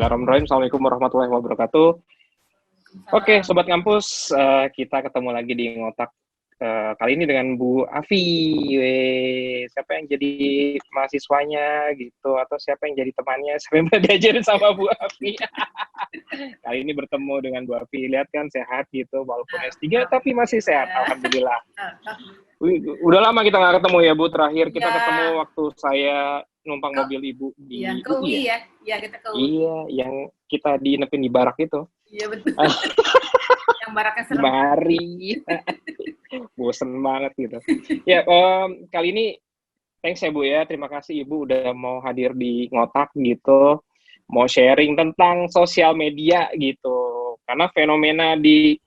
Bismillahirrahmanirrahim. Assalamualaikum warahmatullahi wabarakatuh. Oke, Sobat Ngampus, kita ketemu lagi di Ngotak kali ini dengan Bu Afi. Siapa yang jadi mahasiswanya gitu, atau siapa yang jadi temannya, siapa yang diajarin sama Bu Afi. Kali ini bertemu dengan Bu Afi. Lihat kan sehat gitu, walaupun S3 tapi masih sehat, alhamdulillah. Udah lama kita nggak ketemu ya Bu. Terakhir kita ketemu waktu saya numpang mobil Ibu di ke UI ya? Iya, kita ke UI. Iya, yang kita diinepin di barak itu. Iya, betul. Yang baraknya serem. Mari. Bosen banget gitu. Ya, kali ini thanks ya Bu ya. Terima kasih Ibu udah mau hadir di Ngotak gitu. Mau sharing tentang sosial media gitu. Karena fenomena di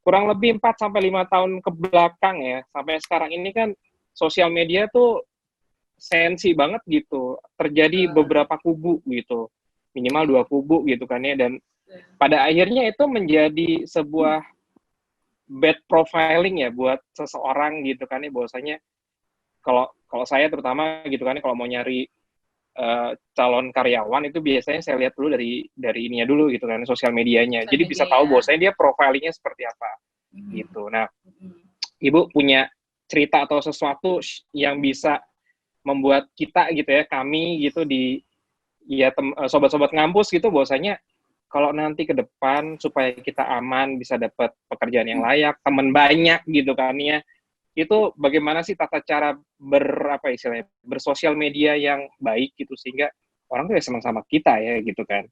kurang lebih 4-5 tahun ke belakang ya, sampai sekarang ini kan sosial media tuh sensi banget gitu, terjadi beberapa kubu gitu, minimal 2 kubu gitu kan ya, dan pada akhirnya itu menjadi sebuah bad profiling ya buat seseorang gitu kan ya, bahwasanya kalau saya terutama gitu kan, kalau mau nyari calon karyawan itu biasanya saya lihat dulu dari ininya dulu gitu kan, sosial medianya, jadi bisa tahu bahwasanya dia profilingnya seperti apa gitu. Nah, Ibu punya cerita atau sesuatu yang bisa membuat kita gitu ya, kami gitu di ya sobat-sobat ngampus gitu, bahwasanya kalau nanti ke depan supaya kita aman, bisa dapat pekerjaan yang layak, teman banyak gitu kan ya, itu bagaimana sih tata cara bersosial media yang baik gitu, sehingga orang tuh ya senang sama kita ya gitu kan.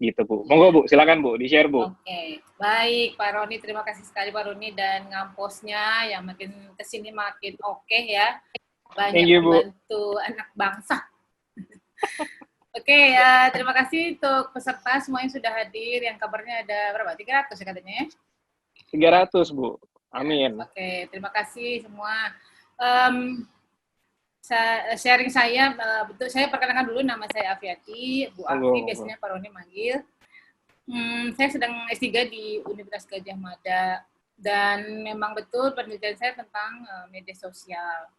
Gitu Bu. Monggo Bu, silakan Bu, di-share Bu. Oke, baik Pak Roni, terima kasih sekali Pak Roni dan Ngamposnya yang makin kesini makin oke ya. Banyak membantu anak bangsa. Oke ya, terima kasih untuk peserta semua yang sudah hadir. Yang kabarnya ada berapa? 300 ya katanya ya? 300 Bu. Amin. Oke, terima kasih semua. Sharing saya, betul, saya perkenalkan dulu, nama saya Afiati, Bu Afi, biasanya Pak Roni manggil. Saya sedang S3 di Universitas Gadjah Mada, dan memang betul penelitian saya tentang media sosial.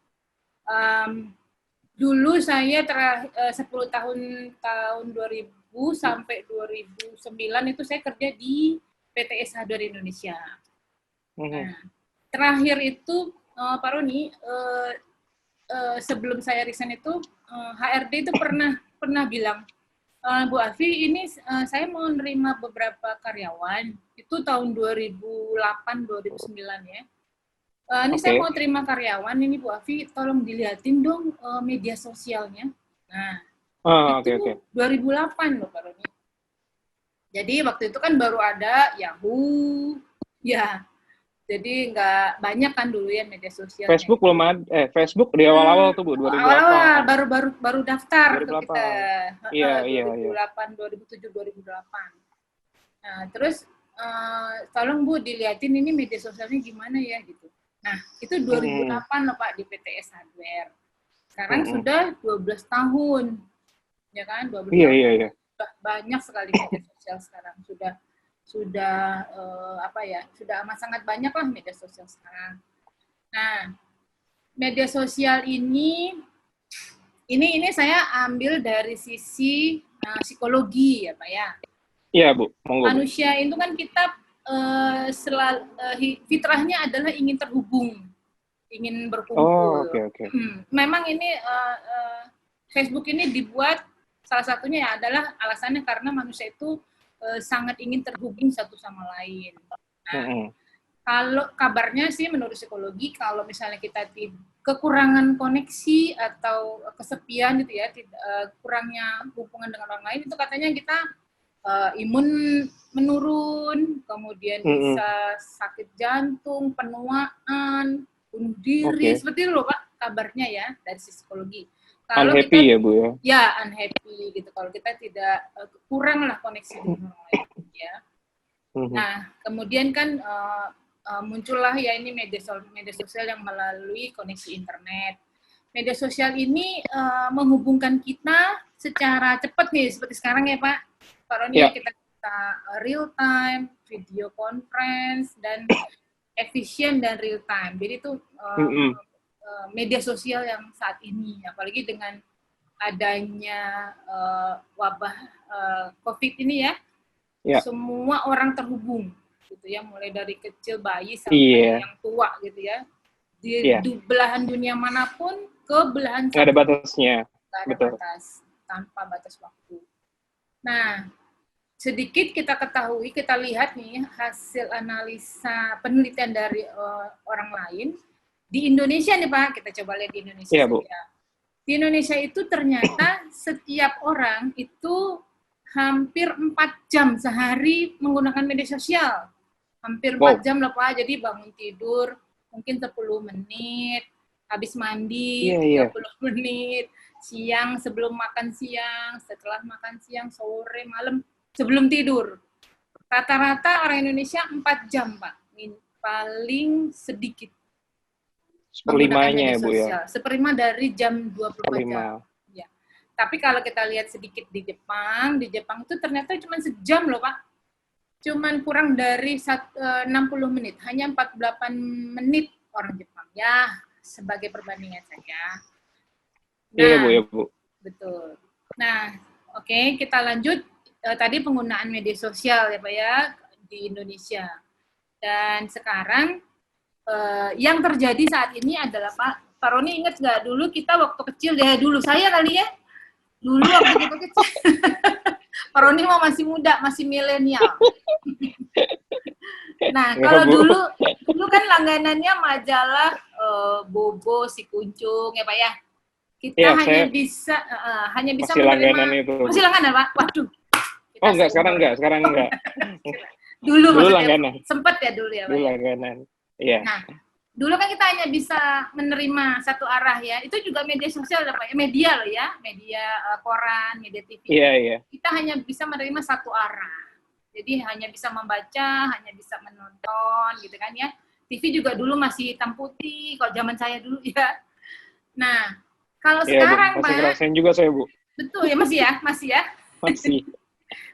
Dulu saya 10 tahun 2000 sampai 2009 itu saya kerja di PT Hardware Indonesia. Nah, terakhir itu Pak Roni, sebelum saya resign itu HRD itu pernah bilang, Bu Afi, ini saya mau nerima beberapa karyawan, itu tahun 2008-2009 ya. Ini saya mau terima karyawan, ini Bu Afi, tolong dilihatin dong media sosialnya. Nah, itu 2008 loh Pak Roni. Jadi waktu itu kan baru ada Yahoo, ya. Jadi nggak banyak kan dulu ya media sosial. Facebook belum ada, Facebook di awal-awal tuh Bu, 2008. Awal-awal baru daftar 2008. Tuh kita. Iya. 2008, 2007, 2008. Nah, terus tolong Bu dilihatin ini media sosialnya gimana ya gitu. Nah, itu 2008 loh Pak di PTS Hardware. Sekarang sudah 12 tahun. Ya kan? 12 tahun. Iya. Sudah banyak sekali media sosial sekarang. Sudah amat sangat banyak lah media sosial sekarang. Nah, media sosial ini saya ambil dari sisi psikologi ya Pak ya. Iya Bu, monggo. Manusia itu kan kita fitrahnya adalah ingin terhubung, ingin berkumpul. Oke. Memang ini Facebook ini dibuat salah satunya ya adalah alasannya karena manusia itu sangat ingin terhubung satu sama lain. Nah, kalau kabarnya sih menurut psikologi, kalau misalnya kita kekurangan koneksi atau kesepian gitu ya, kurangnya hubungan dengan orang lain, itu katanya kita imun menurun, kemudian bisa sakit jantung, penuaan, bunuh diri, seperti itu loh Pak kabarnya ya dari psikologi. Kalau unhappy kita, ya Bu ya? Ya, unhappy gitu. Kalau kita tidak kurang lah koneksi dengan orang lain ya. Nah, kemudian kan muncullah ya ini media sosial yang melalui koneksi internet. Media sosial ini menghubungkan kita secara cepat nih, seperti sekarang ya Pak Roni, kita real time, video conference, dan efisien dan real time. Jadi itu media sosial yang saat ini, apalagi dengan adanya wabah COVID ini ya, semua orang terhubung gitu ya, mulai dari kecil bayi sampai yang tua gitu ya, di belahan dunia manapun ke belahan nggak ada batasnya, nggak ada batas, tanpa batas waktu. Nah, sedikit kita ketahui, kita lihat nih hasil analisa penelitian dari orang lain di Indonesia nih Pak, kita coba lihat di Indonesia saja. Bu. Di Indonesia itu ternyata setiap orang itu hampir 4 jam sehari menggunakan media sosial. Hampir 4 jam lah Pak, jadi bangun tidur mungkin 10 menit, habis mandi 30 menit, siang sebelum makan siang, setelah makan siang, sore, malam, sebelum tidur. Rata-rata orang Indonesia 4 jam Pak, paling sedikit. Seperlimanya ya Bu ya? Seperlima dari jam 24 jam. Ya. Tapi kalau kita lihat sedikit di Jepang itu ternyata cuma sejam loh Pak. Cuman kurang dari 60 menit, hanya 48 menit orang Jepang. Ya, sebagai perbandingan saja. Nah, iya Bu, ya Bu. Betul. Nah, oke, kita lanjut. Tadi penggunaan media sosial ya Pak ya, di Indonesia. Dan sekarang, yang terjadi saat ini adalah Pak Roni ingat nggak dulu kita waktu kecil dulu saya kali ya dulu waktu kita kecil Pak Roni mau masih muda masih milenial. Nah kalau dulu kan langganannya majalah Bobo, Si Kuncung ya Pak ya, kita hanya bisa menerima masih langganan Pak. Waduh. Sekarang enggak. Dulu maksudnya sempat ya dulu ya Pak. Dulu langganan. Iya. Nah, dulu kan kita hanya bisa menerima satu arah ya. Itu juga media sosial Pak ya, media loh ya, media koran, media TV. Iya. Kita hanya bisa menerima satu arah. Jadi hanya bisa membaca, hanya bisa menonton gitu kan ya. TV juga dulu masih hitam putih kalau zaman saya dulu ya. Nah, kalau sekarang Bu, masih ngerasain juga saya Bu. Betul ya, masih ya? Masih.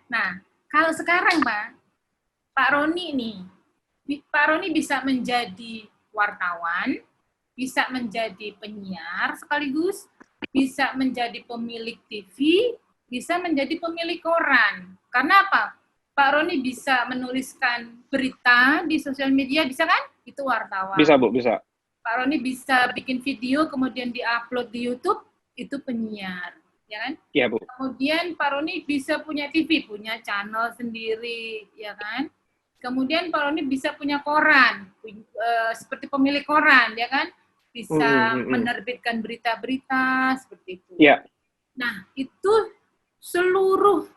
Nah, kalau sekarang Pak Roni nih, Pak Roni bisa menjadi wartawan, bisa menjadi penyiar sekaligus, bisa menjadi pemilik TV, bisa menjadi pemilik koran. Karena apa? Pak Roni bisa menuliskan berita di sosial media, bisa kan? Itu wartawan. Bisa Bu, bisa. Pak Roni bisa bikin video, kemudian di-upload di YouTube, itu penyiar. Ya kan? Iya Bu. Kemudian Pak Roni bisa punya TV, punya channel sendiri, ya kan? Kemudian Pak Roni bisa punya koran, seperti pemilik koran, ya kan? Bisa menerbitkan berita-berita seperti itu. Iya. Nah, itu seluruh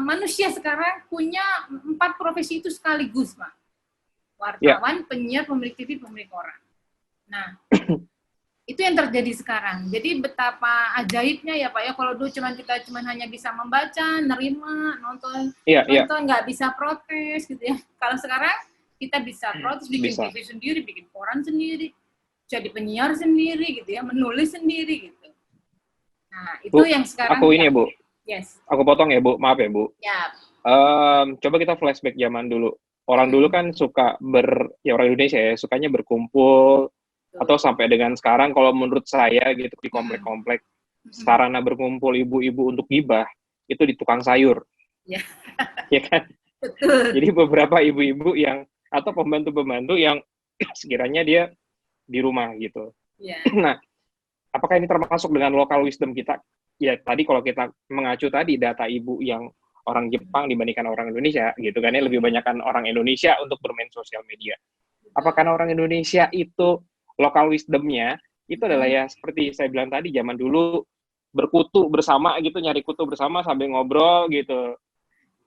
manusia sekarang punya 4 profesi itu sekaligus, Pak. Wartawan, penyiar, pemilik TV, pemilik koran. Nah, itu yang terjadi sekarang. Jadi betapa ajaibnya ya Pak ya, kalau dulu kita hanya bisa membaca, nerima, nonton, nggak bisa protes gitu ya. Kalau sekarang kita bisa protes, bikin TV sendiri, bikin koran sendiri, jadi penyiar sendiri gitu ya, menulis sendiri gitu. Nah itu Bu, yang sekarang. Aku ini ya Bu. Yes. Aku potong ya Bu, maaf ya Bu. Ya. Coba kita flashback zaman dulu. Orang dulu kan suka orang Indonesia ya, sukanya berkumpul. Atau sampai dengan sekarang kalau menurut saya gitu di komplek-komplek sarana berkumpul ibu-ibu untuk gibah itu di tukang sayur. Ya. Ya kan? Betul. Jadi beberapa ibu-ibu yang atau pembantu-pembantu yang sekiranya dia di rumah gitu. Ya. Nah, apakah ini termasuk dengan local wisdom kita? Ya tadi kalau kita mengacu tadi data ibu yang orang Jepang dibandingkan orang Indonesia gitu kan ya, lebih banyakkan orang Indonesia untuk bermain sosial media. Apakah orang Indonesia itu local wisdom-nya itu adalah ya seperti saya bilang tadi, zaman dulu berkutu bersama gitu, nyari kutu bersama sambil ngobrol gitu.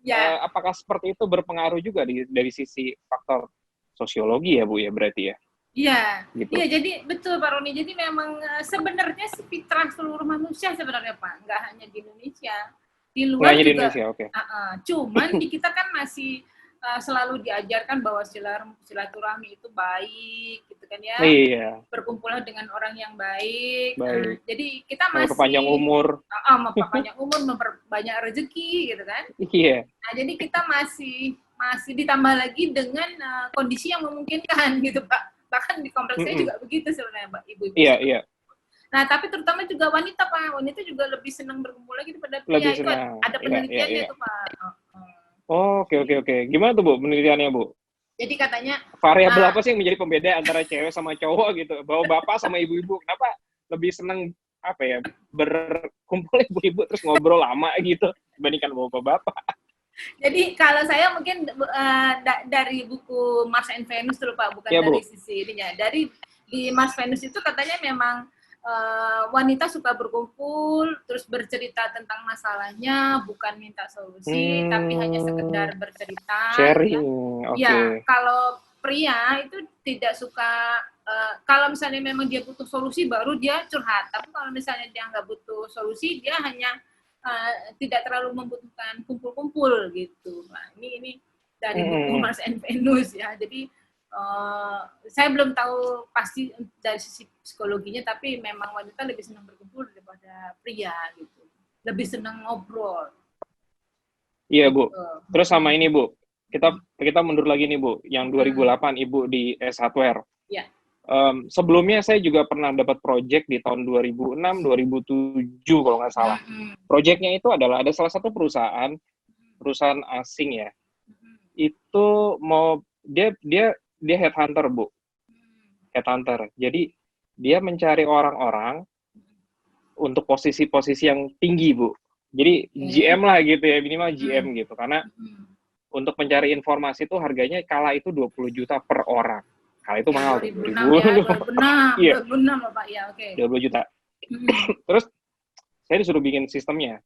Ya. Apakah seperti itu berpengaruh juga dari sisi faktor sosiologi ya Bu ya berarti ya? Iya, gitu. Iya jadi betul Pak Roni. Jadi memang sebenarnya fitrah seluruh manusia sebenarnya Pak, nggak hanya di Indonesia, di luar juga. Di Indonesia, okay. Cuman di kita kan masih selalu diajarkan bahwa silaturahmi itu baik, gitu kan ya. Iya. Berkumpullah dengan orang yang baik. Jadi kita masih memperpanjang umur, memperbanyak rezeki, gitu kan. Iya. Nah, jadi kita masih ditambah lagi dengan kondisi yang memungkinkan, gitu Pak. Bahkan di kompleks saya juga begitu sebenarnya, Mbak, ibu-ibu. Iya. Nah, tapi terutama juga wanita, Pak. Wanita juga lebih senang berkumpul lagi daripada pria. Lebih Itu senang. ada penelitiannya tuh, Pak. Oh, oke. Gimana tuh, Bu, penelitiannya, Bu? Jadi katanya Variabel apa sih yang menjadi pembeda antara cewek sama cowok gitu? Bahwa bapak sama ibu-ibu, kenapa lebih senang apa ya, berkumpul ibu-ibu terus ngobrol lama gitu dibandingkan bapak-bapak? Jadi kalau saya mungkin dari buku Mars and Venus dulu, Pak, bukan Ya, dari Bu. sisi ininya. Di Mars Venus itu katanya memang wanita suka berkumpul, terus bercerita tentang masalahnya, bukan minta solusi, tapi hanya sekedar bercerita. Sharing, ya, kalau pria itu tidak suka, kalau misalnya memang dia butuh solusi, baru dia curhat. Tapi kalau misalnya dia nggak butuh solusi, dia hanya tidak terlalu membutuhkan kumpul-kumpul gitu. Nah, ini dari buku Mars and Venus ya. Jadi saya belum tahu pasti dari sisi psikologinya, tapi memang wanita lebih senang berkumpul daripada pria gitu. Lebih senang ngobrol. Iya, Bu. Terus sama ini, Bu. Kita mundur lagi nih, Bu. Yang 2008 Ibu di S Hardware. Iya. Sebelumnya saya juga pernah dapat project di tahun 2006-2007 kalau nggak salah. Projectnya itu adalah ada salah satu perusahaan asing ya. Itu mau dia headhunter, Bu. Headhunter. Jadi dia mencari orang-orang untuk posisi-posisi yang tinggi, Bu. Jadi GM lah gitu ya, minimal GM gitu. Karena untuk mencari informasi itu harganya kala itu 20 juta per orang. Kala itu mahal. 2006 ya, 2006 Pak, ya, oke. 20 juta. Terus saya disuruh bikin sistemnya.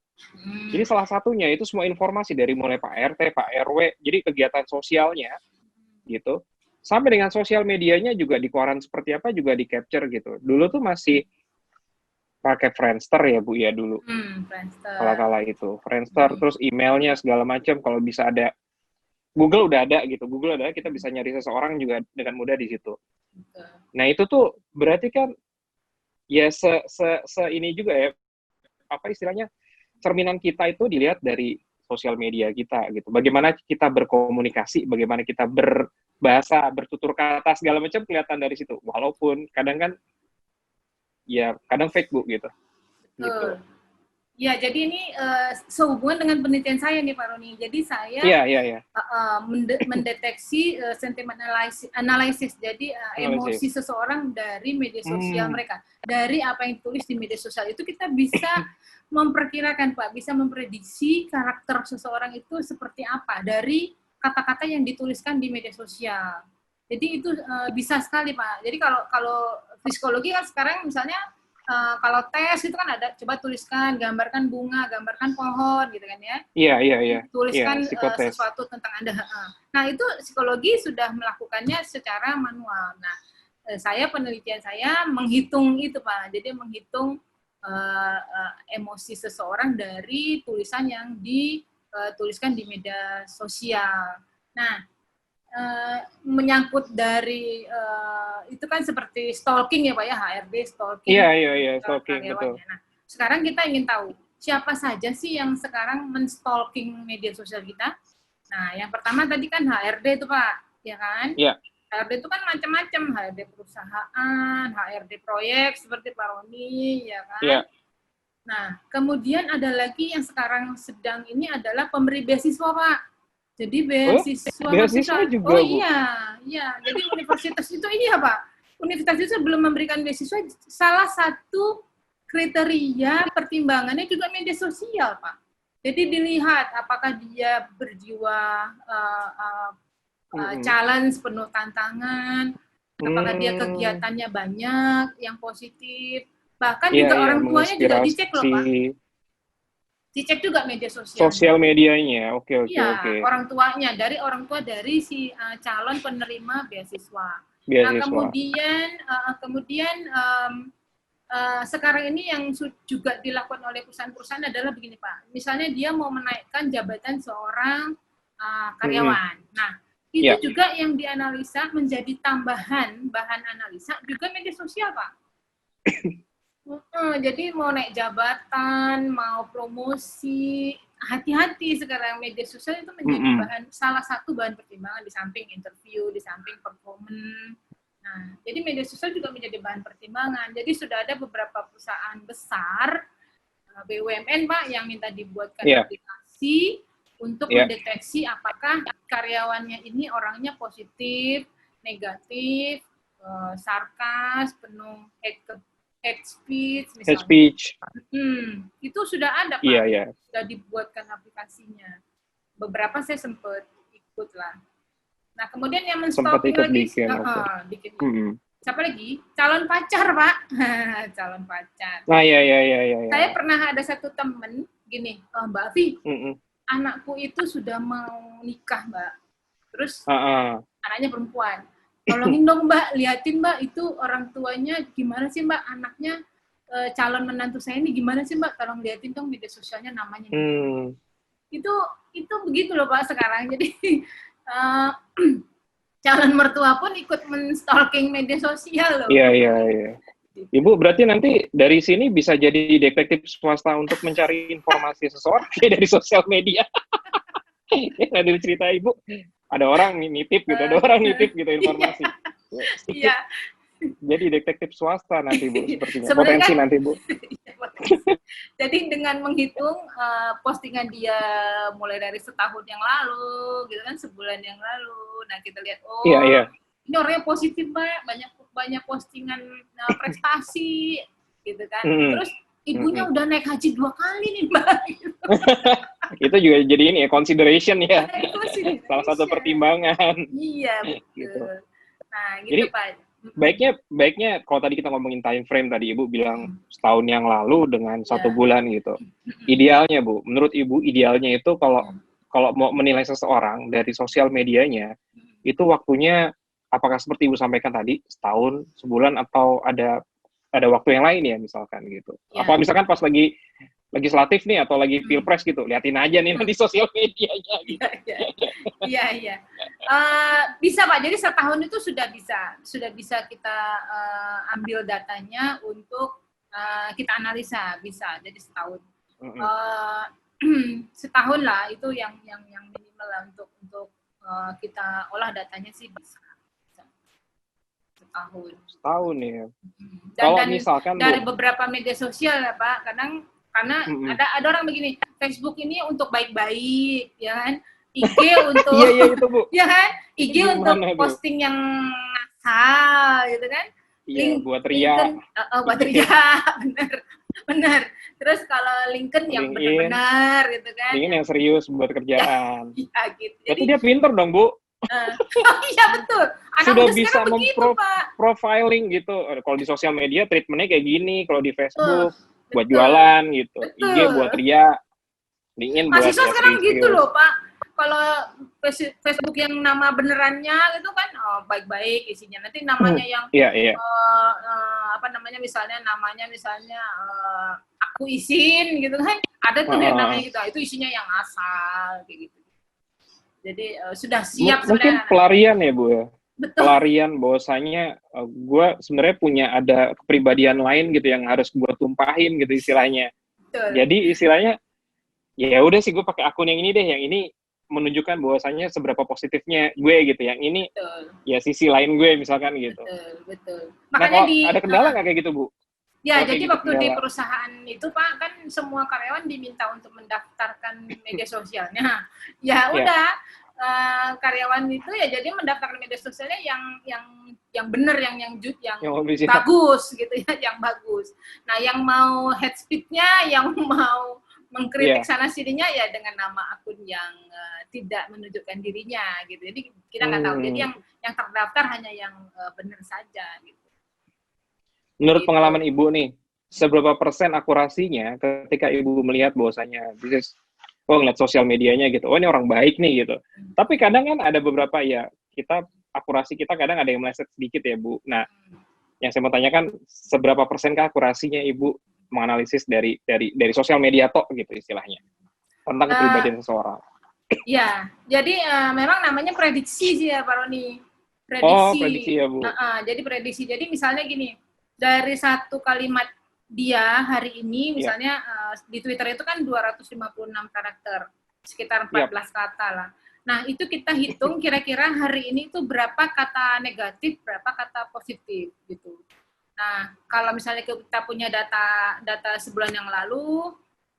Jadi salah satunya itu semua informasi dari mulai Pak RT, Pak RW, jadi kegiatan sosialnya gitu. Sampai dengan sosial medianya juga di koran seperti apa juga di-capture gitu. Dulu tuh masih pakai Friendster ya, Bu, ya dulu. Friendster. Kala-kala itu. Friendster, terus emailnya segala macam, kalau bisa ada Google udah ada gitu. Google ada, kita bisa nyari seseorang juga dengan mudah di situ. Nah, itu tuh berarti kan ya ini juga ya, apa istilahnya, cerminan kita itu dilihat dari sosial media kita gitu. Bagaimana kita berkomunikasi, bagaimana kita berbahasa, bertutur kata segala macam kelihatan dari situ. Walaupun kadang kan ya kadang fake, Bu, gitu. Gitu. Ya, jadi ini sehubungan dengan penelitian saya nih, Pak Roni. Jadi saya mendeteksi sentiment analysis. Jadi emosi seseorang dari media sosial mereka. Dari apa yang ditulis di media sosial itu kita bisa memperkirakan, Pak, bisa memprediksi karakter seseorang itu seperti apa dari kata-kata yang dituliskan di media sosial. Jadi itu bisa sekali, Pak. Jadi kalau psikologi kan sekarang misalnya kalau tes itu kan ada, coba tuliskan, gambarkan bunga, gambarkan pohon, gitu kan ya. Iya. Tuliskan sesuatu tentang Anda. Nah, itu psikologi sudah melakukannya secara manual. Nah, penelitian saya menghitung itu, Pak. Jadi menghitung emosi seseorang dari tulisan yang dituliskan di media sosial. Nah, menyangkut dari itu kan seperti stalking ya, Pak ya, HRD stalking. Iya, stalking, betul. Nah, sekarang kita ingin tahu siapa saja sih yang sekarang men-stalking media sosial kita. Nah, yang pertama tadi kan HRD itu, Pak, ya kan? Iya. HRD itu kan macam-macam, HRD perusahaan, HRD proyek seperti Pak Roni, ya kan? Iya. Nah, kemudian ada lagi yang sekarang sedang ini adalah pemberi beasiswa, Pak. Jadi beasiswa juga, Bu. Iya. Jadi universitas itu ini ya, Pak. Universitas itu belum memberikan beasiswa, salah satu kriteria pertimbangannya juga media sosial, Pak. Jadi dilihat apakah dia berjiwa challenge, penuh tantangan, apakah dia kegiatannya banyak, yang positif. Bahkan juga orang tuanya juga dicek loh, Pak. Dicek juga media sosial. Sosial medianya, oke. Orang tuanya, dari orang tua dari si calon penerima beasiswa. Nah, kemudian sekarang ini yang juga dilakukan oleh perusahaan-perusahaan adalah begini, Pak. Misalnya dia mau menaikkan jabatan seorang karyawan. Nah, itu juga yang dianalisa menjadi tambahan bahan analisa juga media sosial, Pak. Jadi mau naik jabatan, mau promosi, hati-hati sekarang media sosial itu menjadi salah satu bahan pertimbangan di samping interview, di samping performance. Nah, Jadi media sosial juga menjadi bahan pertimbangan. Jadi sudah ada beberapa perusahaan besar BUMN Pak yang minta dibuatkan aplikasi untuk mendeteksi apakah karyawannya ini orangnya positif, negatif, sarkas, penuh hate speech misalnya. Hate speech. Itu sudah ada Pak. Sudah dibuatkan aplikasinya. Beberapa saya sempat ikut lah. Nah, kemudian yang men-stalking lagi, siapa lagi? Calon pacar, Pak. Calon pacar. Nah, iya. Saya pernah ada satu temen, gini, Mbak Afi, anakku itu sudah mau nikah, Mbak. Terus, anaknya perempuan. Tolongin dong, Mbak, liatin, Mbak, itu orang tuanya gimana sih, Mbak, anaknya calon menantu saya ini gimana sih, Mbak? Tolong liatin dong media sosialnya namanya. Itu begitu loh, Pak, sekarang. Jadi, calon mertua pun ikut men-stalking media sosial loh. Iya. Ibu berarti nanti dari sini bisa jadi detektif swasta untuk mencari informasi seseorang dari sosial media. Nanti cerita Ibu, ada orang nitip gitu, informasi. Iya. Jadi detektif swasta nanti Bu, sepertinya. Potensi nanti Bu. Jadi dengan menghitung postingan dia mulai dari setahun yang lalu, gitu kan, sebulan yang lalu, nah kita lihat ini orangnya positif banyak postingan prestasi, gitu kan. Terus ibunya udah naik haji 2 kali nih Mbak. Itu juga jadi ini ya, consideration ya. Salah satu pertimbangan. Iya betul. Gitu. Nah gitu jadi, Pak. Baiknya kalau tadi kita ngomongin time frame tadi Ibu bilang setahun yang lalu dengan 1 bulan gitu. Idealnya Bu, menurut Ibu idealnya itu kalau mau menilai seseorang dari sosial medianya itu waktunya apakah seperti Ibu sampaikan tadi setahun, sebulan atau ada waktu yang lain ya misalkan gitu. Apa misalkan pas lagi legislatif nih atau lagi pilpres gitu, liatin aja nih nanti sosial medianya gitu. Iya. Bisa Pak, jadi setahun itu sudah bisa kita ambil datanya untuk kita analisa, bisa. Jadi setahun. Setahun lah itu yang minimal lah untuk kita olah datanya sih bisa. Setahun ya. Kalau misalkan dari beberapa media sosial ya Pak, karena ada orang begini, Facebook ini untuk baik-baik, ya kan? IG untuk itu, Bu. Ya kan? IG untuk posting yang asal gitu kan? Iya, buat ria. Buat ria, benar. Terus kalau LinkedIn yang benar-benar gitu kan. LinkedIn yang serius buat kerjaan. Iya gitu. Jadi dia pinter dong, Bu. Iya betul. Sudah bisa profiling gitu. Kalau di sosial media treatmentnya kayak gini, kalau di Facebook buat jualan gitu. IG buat ria. LinkedIn buat mahasiswa sekarang gitu loh, Pak. Kalau Facebook yang nama benerannya itu kan baik-baik isinya. Nanti namanya yang misalnya aku izin gitu kan. Ada tuh yang namanya gitu. Itu isinya yang asal kayak gitu. Jadi sudah siap sebenarnya. Mungkin pelarian ya, Bu ya. Betul. Pelarian bahwasanya gue sebenarnya punya ada kepribadian lain gitu yang harus gue tumpahin gitu istilahnya. Betul. Jadi istilahnya ya udah sih gue pakai akun yang ini deh, yang ini menunjukkan bahwasanya seberapa positifnya gue gitu, yang ini ya sisi lain gue misalkan gitu. Betul. Makanya ada kendala nggak kayak gitu Bu? Ya, jadi waktu di perusahaan itu Pak kan semua karyawan diminta untuk mendaftarkan media sosialnya. Ya udah. Karyawan itu ya jadi mendaftarkan media sosialnya yang benar, yang bagus gitu ya, yang bagus. Nah, yang mau head speed-nya, yang mau mengkritik sana sininya ya dengan nama akun yang tidak menunjukkan dirinya gitu. Jadi kita nggak tahu. Jadi yang terdaftar hanya yang benar saja gitu. Menurut pengalaman Ibu nih, seberapa persen akurasinya ketika Ibu melihat bahwasanya ngeliat sosial medianya gitu, ini orang baik nih gitu. Tapi kadang kan ada beberapa akurasi kita kadang ada yang meleset sedikit ya Bu. Nah, yang saya mau tanyakan seberapa persenkah akurasinya Ibu menganalisis dari sosial media gitu istilahnya tentang kepribadian seseorang? Ya, jadi memang namanya prediksi sih ya Pak Roni. Prediksi ya Bu. Jadi prediksi. Jadi misalnya gini, dari satu kalimat dia hari ini misalnya di Twitter itu kan 256 karakter, sekitar 14 kata lah. Nah, itu kita hitung kira-kira hari ini itu berapa kata negatif, berapa kata positif gitu. Nah, kalau misalnya kita punya data sebulan yang lalu,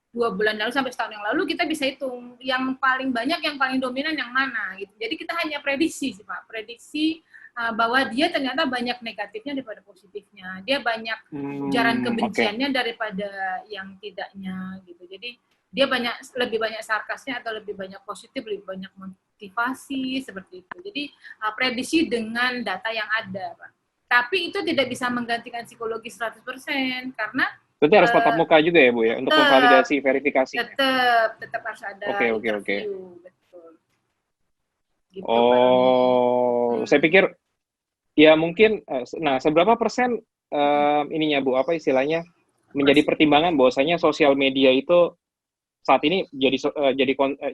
2 bulan lalu sampai setahun yang lalu, kita bisa hitung yang paling banyak, yang paling dominan yang mana gitu. Jadi kita hanya prediksi sih Pak, prediksi bahwa dia ternyata banyak negatifnya daripada positifnya. Dia banyak ujaran kebenciannya daripada yang tidaknya gitu. Jadi dia lebih banyak sarkasnya atau lebih banyak positif, lebih banyak motivasi seperti itu. Jadi prediksi dengan data yang ada, Pak. Tapi itu tidak bisa menggantikan psikologi 100% karena berarti harus tatap muka juga ya Bu ya untuk memvalidasi verifikasinya. Tetap harus ada interview, betul. Gitu, saya pikir ya mungkin, nah seberapa persen ininya Bu, apa istilahnya, menjadi pertimbangan bahwasanya sosial media itu saat ini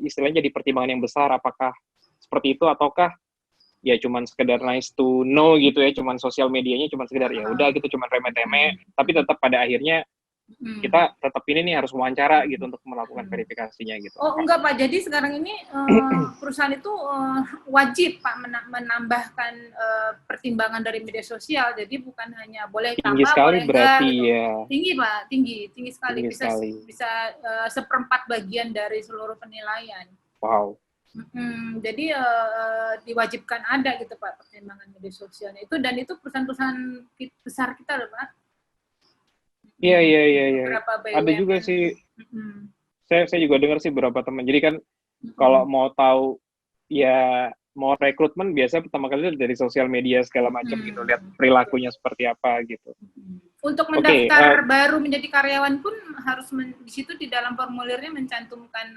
istilahnya jadi pertimbangan yang besar, apakah seperti itu ataukah ya cuman sekedar nice to know gitu ya, cuman sosial medianya cuman sekedar ya udah gitu, cuman remeh-temeh, tapi tetap pada akhirnya kita tetap ini nih harus wawancara gitu untuk melakukan verifikasinya gitu. Oh enggak Pak, jadi sekarang ini perusahaan itu wajib Pak menambahkan pertimbangan dari media sosial, jadi bukan hanya boleh tinggi tambah, sekali boleh berarti enggak, gitu. Ya. Tinggi Pak, tinggi sekali, tinggi bisa 1/4 bagian dari seluruh penilaian. Wow. Jadi diwajibkan ada gitu Pak pertimbangan media sosialnya itu, dan itu perusahaan-perusahaan besar kita loh Pak. Iya. Ada juga sih. Saya juga dengar sih beberapa teman. Jadi kan kalau mau tahu ya mau rekrutmen biasanya pertama kali dari sosial media segala macam gitu, lihat perilakunya seperti apa gitu. Untuk mendaftar baru menjadi karyawan pun harus di situ di dalam formulirnya mencantumkan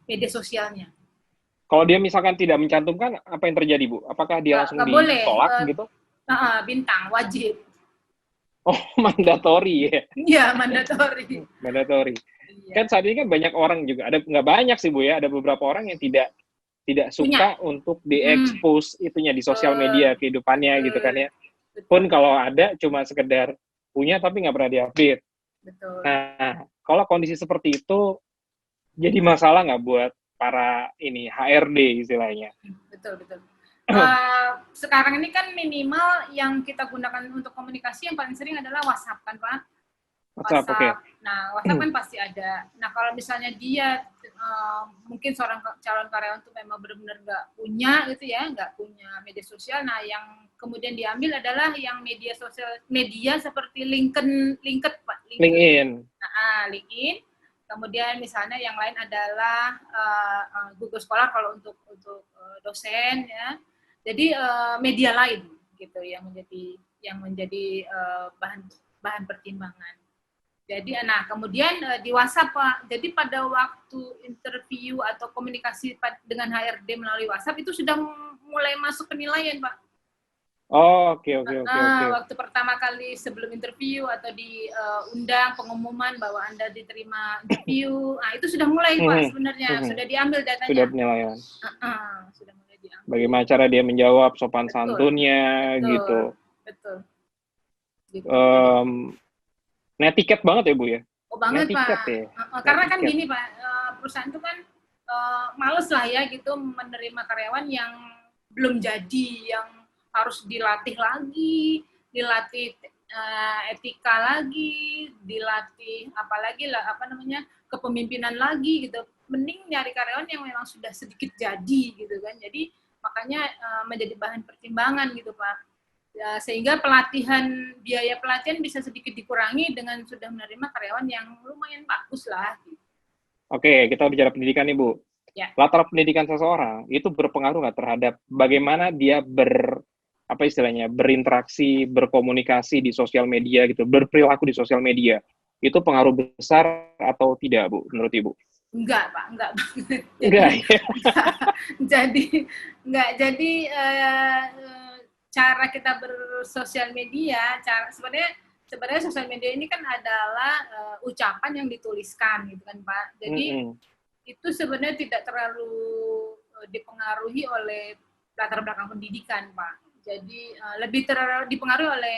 media sosialnya. Kalau dia misalkan tidak mencantumkan, apa yang terjadi Bu? Apakah dia langsung ditolak gitu? Bintang, wajib. Oh, mandatori ya? Iya, mandatori. Mandatori. Iya. Kan saat ini kan banyak orang juga, nggak banyak sih Bu ya, ada beberapa orang yang tidak suka untuk diekspos itunya di sosial media kehidupannya gitu kan ya. Pun kalau ada cuma sekedar punya tapi nggak pernah diupdate. Betul. Nah, kalau kondisi seperti itu jadi masalah nggak buat para ini HRD istilahnya? Betul. Sekarang ini kan minimal yang kita gunakan untuk komunikasi yang paling sering adalah WhatsApp kan Pak? WhatsApp. Okay. Nah, WhatsApp kan pasti ada. Nah, kalau misalnya dia mungkin seorang calon karyawan itu memang benar-benar nggak punya gitu ya, nggak punya media sosial. Nah, yang kemudian diambil adalah yang media seperti LinkedIn, Pak. LinkedIn. Nah, LinkedIn. Kemudian misalnya yang lain adalah Google Scholar kalau untuk dosen ya. Jadi media lain gitu yang menjadi bahan pertimbangan. Jadi, nah kemudian di WhatsApp Pak, jadi pada waktu interview atau komunikasi dengan HRD melalui WhatsApp itu sudah mulai masuk penilaian Pak. Oh, oke. Waktu pertama kali sebelum interview atau diundang pengumuman bahwa Anda diterima interview, nah itu sudah mulai Pak sebenarnya, sudah diambil datanya. Sudah penilaian. Sudah mulai diambil. Bagaimana cara dia menjawab, sopan santunnya gitu. Betul. Gitu. Netiquette banget ya Bu ya? Oh banget Pak. Ya? Karena kan gini Pak, perusahaan itu kan males lah ya gitu menerima karyawan yang belum jadi, yang harus dilatih lagi, dilatih etika lagi, dilatih kepemimpinan lagi gitu. Mending nyari karyawan yang memang sudah sedikit jadi gitu kan. Jadi makanya menjadi bahan pertimbangan gitu Pak. Ya, sehingga biaya pelatihan bisa sedikit dikurangi dengan sudah menerima karyawan yang lumayan bagus lah. Oke, kita bicara pendidikan nih Bu. Ya. Latar pendidikan seseorang itu berpengaruh nggak terhadap bagaimana dia berinteraksi, berkomunikasi di sosial media gitu, berperilaku di sosial media. Itu pengaruh besar atau tidak Bu, menurut Ibu? Enggak Pak, enggak. Jadi cara kita bersosial media, sebenarnya sosial media ini kan adalah ucapan yang dituliskan gitu kan Pak. Jadi itu sebenarnya tidak terlalu dipengaruhi oleh latar belakang pendidikan Pak. Jadi lebih dipengaruhi oleh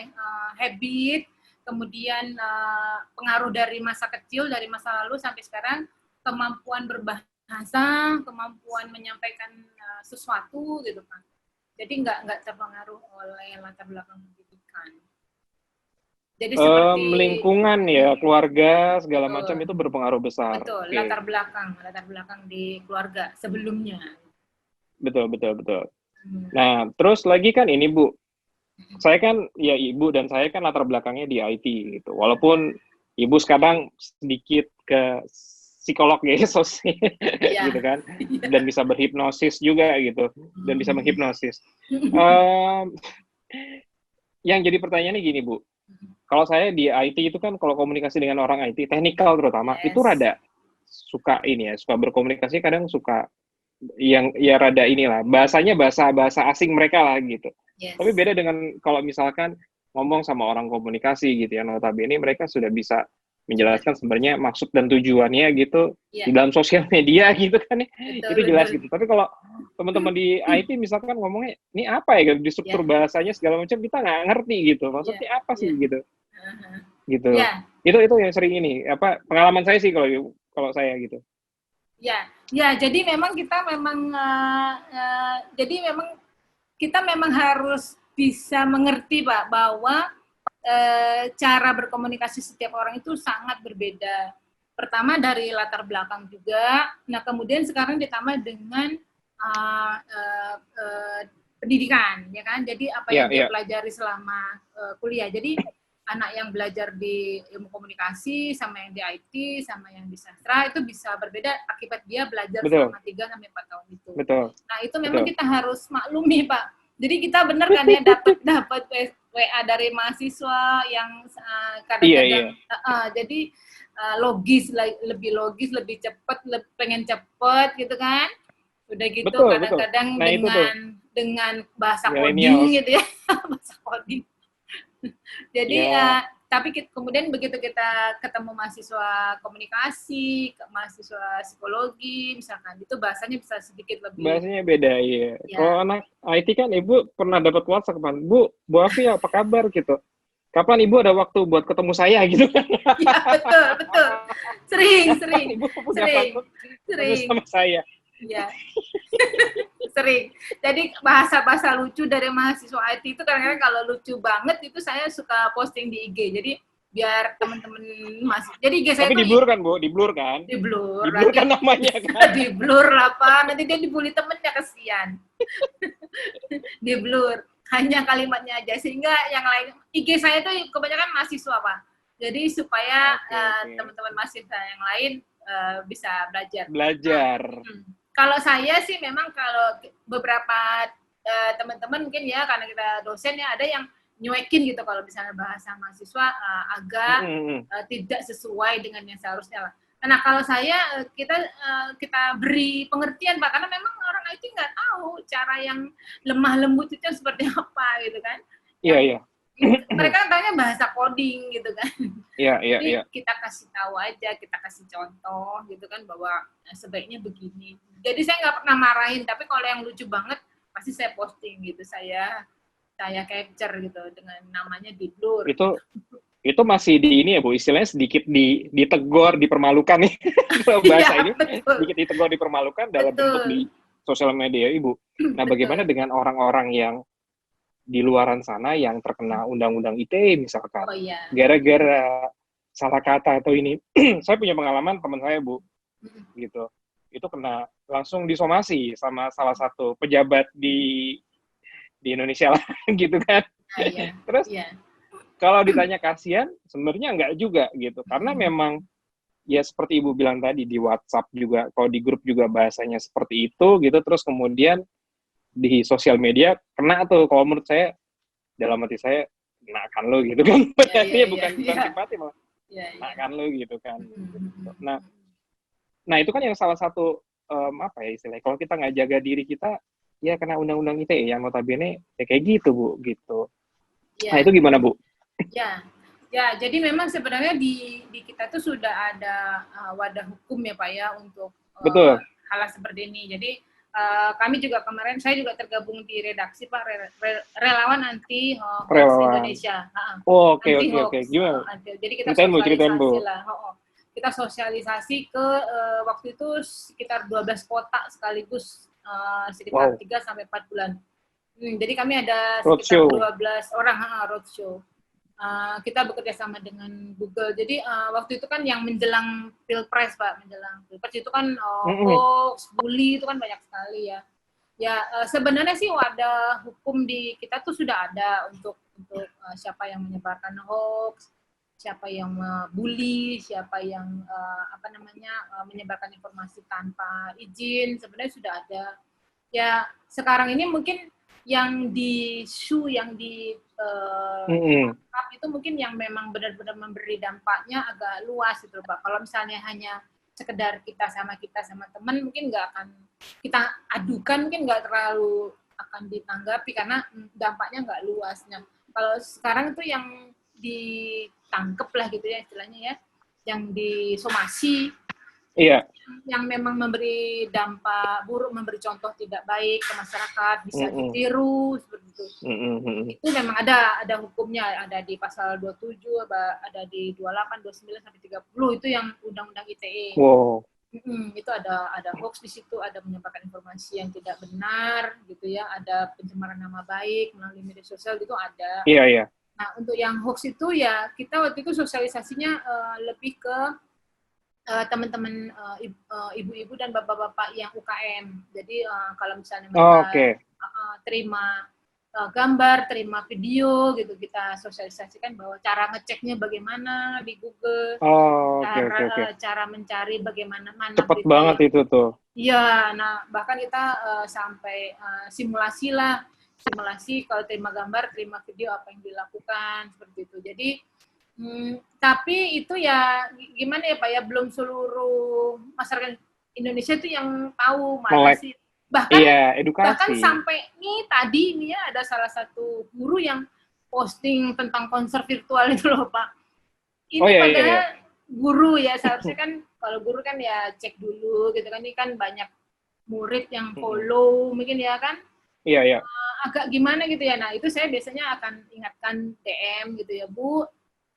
habit, kemudian pengaruh dari masa kecil, dari masa lalu sampai sekarang, kemampuan berbahasa bahasa, kemampuan menyampaikan sesuatu gitu kan. Jadi nggak terpengaruh oleh latar belakang pendidikan. Jadi seperti lingkungan ya, keluarga segala betul, macam itu berpengaruh besar. betul, Okay. latar belakang di keluarga sebelumnya. Betul. Nah, terus lagi kan ini Bu, saya kan ya Ibu dan saya kan latar belakangnya di IT gitu. Walaupun Ibu sekarang sedikit ke psikolog ya, gitu kan, dan bisa berhipnosis juga gitu, dan bisa menghipnosis. Yang jadi pertanyaannya gini Bu, kalau saya di IT itu kan kalau komunikasi dengan orang IT, teknikal terutama, itu rada suka ini ya, suka berkomunikasi kadang suka yang ya rada inilah, bahasanya bahasa asing mereka lah gitu. Tapi beda dengan kalau misalkan ngomong sama orang komunikasi gitu ya, notabene mereka sudah bisa menjelaskan sebenarnya maksud dan tujuannya gitu di dalam sosial media gitu kan ya, itu jelas gitu. Tapi kalau teman-teman di IT misalkan ngomongnya ini apa ya, di struktur bahasanya segala macam kita nggak ngerti gitu, maksudnya apa sih gitu, gitu. Itu yang sering ini apa pengalaman saya sih kalau saya gitu. Ya, jadi memang kita memang harus bisa mengerti Pak bahwa cara berkomunikasi setiap orang itu sangat berbeda. Pertama dari latar belakang juga. Nah kemudian sekarang ditambah dengan pendidikan, ya kan? Jadi apa yang dia pelajari selama kuliah. Jadi anak yang belajar di ilmu komunikasi sama yang di IT sama yang di sastra itu bisa berbeda akibat dia belajar selama 3-4 tahun itu. Nah itu memang kita harus maklumi Pak. Jadi kita benar kan ya dapat WA dari mahasiswa yang kadang-kadang jadi lebih logis, lebih cepat, pengen cepat gitu kan. Udah gitu kadang-kadang dengan bahasa coding gitu ya, bahasa coding. Jadi tapi kemudian begitu kita ketemu mahasiswa komunikasi, mahasiswa psikologi misalkan, itu bahasanya bisa sedikit lebih. Bahasanya beda ya. Kalau anak IT kan Ibu pernah dapat WhatsApp kan, Bu Afi apa kabar gitu. Kapan Ibu ada waktu buat ketemu saya gitu kan? Iya betul. Sering. Ibu punya waktu sama saya. Iya. Sering. Jadi bahasa-bahasa lucu dari mahasiswa IT itu kadang-kadang kalau lucu banget itu saya suka posting di IG. Jadi biar teman-teman masih. Jadi IG saya tapi di-blur kan Bu? Di-blur kan? Di-blur. Di-blur kan namanya kan? Di-blur lah Pak. Nanti dia dibully temennya, kesian. Di-blur. Hanya kalimatnya aja. Sehingga yang lain, IG saya itu kebanyakan mahasiswa Pak. Jadi supaya teman-teman mahasiswa yang lain bisa belajar. Kalau saya sih memang kalau beberapa teman-teman mungkin ya karena kita dosen ya ada yang nyuekin gitu kalau misalnya bahasa mahasiswa agak tidak sesuai dengan yang seharusnya lah. Nah kalau saya kita beri pengertian Pak karena memang orang IT nggak tahu cara yang lemah lembut itu seperti apa gitu kan. Iya. Mereka tanya bahasa coding gitu kan. Iya. Kita kasih tahu aja, kita kasih contoh gitu kan bahwa sebaiknya begini. Jadi saya nggak pernah marahin, tapi kalau yang lucu banget pasti saya posting gitu, saya capture gitu dengan namanya di-blur. Itu masih di ini ya Bu, istilahnya sedikit ditegur, dipermalukan nih bahasa ini, sedikit ditegur, dipermalukan dalam bentuk di sosial media Ibu. Nah bagaimana dengan orang-orang yang di luaran sana yang terkena undang-undang ITE misalkan, gara-gara salah kata atau ini, saya punya pengalaman teman saya Bu, gitu, itu kena langsung disomasi sama salah satu pejabat di Indonesia lah, gitu kan. Terus kalau ditanya kasihan, sebenarnya enggak juga gitu, karena memang ya seperti Ibu bilang tadi di WhatsApp juga, kalau di grup juga bahasanya seperti itu gitu, terus kemudian di sosial media kena tuh, kalau menurut saya dalam hati saya kenakan lo gitu kan, bukan simpati malah kenakan lo gitu kan. Nah itu kan yang salah satu apa ya istilahnya, kalau kita nggak jaga diri kita ya kena undang-undang ITE yang notabene ya kayak gitu Bu gitu. Nah itu gimana Bu? Ya jadi memang sebenarnya di kita tuh sudah ada wadah hukum ya Pak ya untuk hal seperti ini. Jadi kami juga kemarin, saya juga tergabung di redaksi Pak, Relawan Anti Hoax Indonesia. Oke. Gimana? Jadi kita sosialisasi lah. kita sosialisasi ke waktu itu sekitar 12 kota sekaligus sekitar 3 sampai 4 bulan. Jadi kami ada sekitar 12 orang roadshow. Kita bekerja sama dengan Google. Jadi waktu itu kan yang menjelang Pilpres, Pak, menjelang Pilpres itu kan hoax, bully itu kan banyak sekali ya. Ya sebenarnya sih wadah hukum di kita tuh sudah ada untuk siapa yang menyebarkan hoax, siapa yang bully, siapa yang menyebarkan informasi tanpa izin, sebenarnya sudah ada. Ya sekarang ini mungkin yang yang itu mungkin yang memang benar-benar memberi dampaknya agak luas gitu Pak. Kalau misalnya hanya sekedar kita sama teman mungkin nggak akan kita adukan, mungkin nggak terlalu akan ditanggapi karena dampaknya nggak luas. Nah, kalau sekarang itu yang ditangkep lah gitu ya istilahnya ya, yang disomasi, yang memang memberi dampak buruk, memberi contoh tidak baik ke masyarakat, bisa ditiru seperti itu. Itu memang ada hukumnya, ada di pasal 27, ada di 28, 29 sampai 30 itu yang undang-undang ITE. Wow. Itu ada hoax di situ, ada menyebarkan informasi yang tidak benar gitu ya, ada pencemaran nama baik melalui media sosial gitu ada. Iya. Nah, untuk yang hoax itu ya kita waktu itu sosialisasinya lebih ke teman-teman ibu-ibu dan bapak-bapak yang UKM. Jadi kalau misalnya mereka terima gambar, terima video gitu, kita sosialisasikan bahwa cara ngeceknya bagaimana di Google, cara mencari bagaimana mana cepet banget itu tuh. Iya, nah bahkan kita sampai simulasi kalau terima gambar, terima video apa yang dilakukan seperti itu. Jadi tapi itu ya gimana ya Pak ya, belum seluruh masyarakat Indonesia itu yang tahu mana sih. Bahkan sampai nih tadi nih ya ada salah satu guru yang posting tentang konser virtual itu loh Pak. Ini padahal guru ya, seharusnya kan kalau guru kan ya cek dulu gitu kan, ini kan banyak murid yang follow mungkin ya kan. Iya. Agak gimana gitu ya. Nah, itu saya biasanya akan ingatkan DM gitu ya, Bu.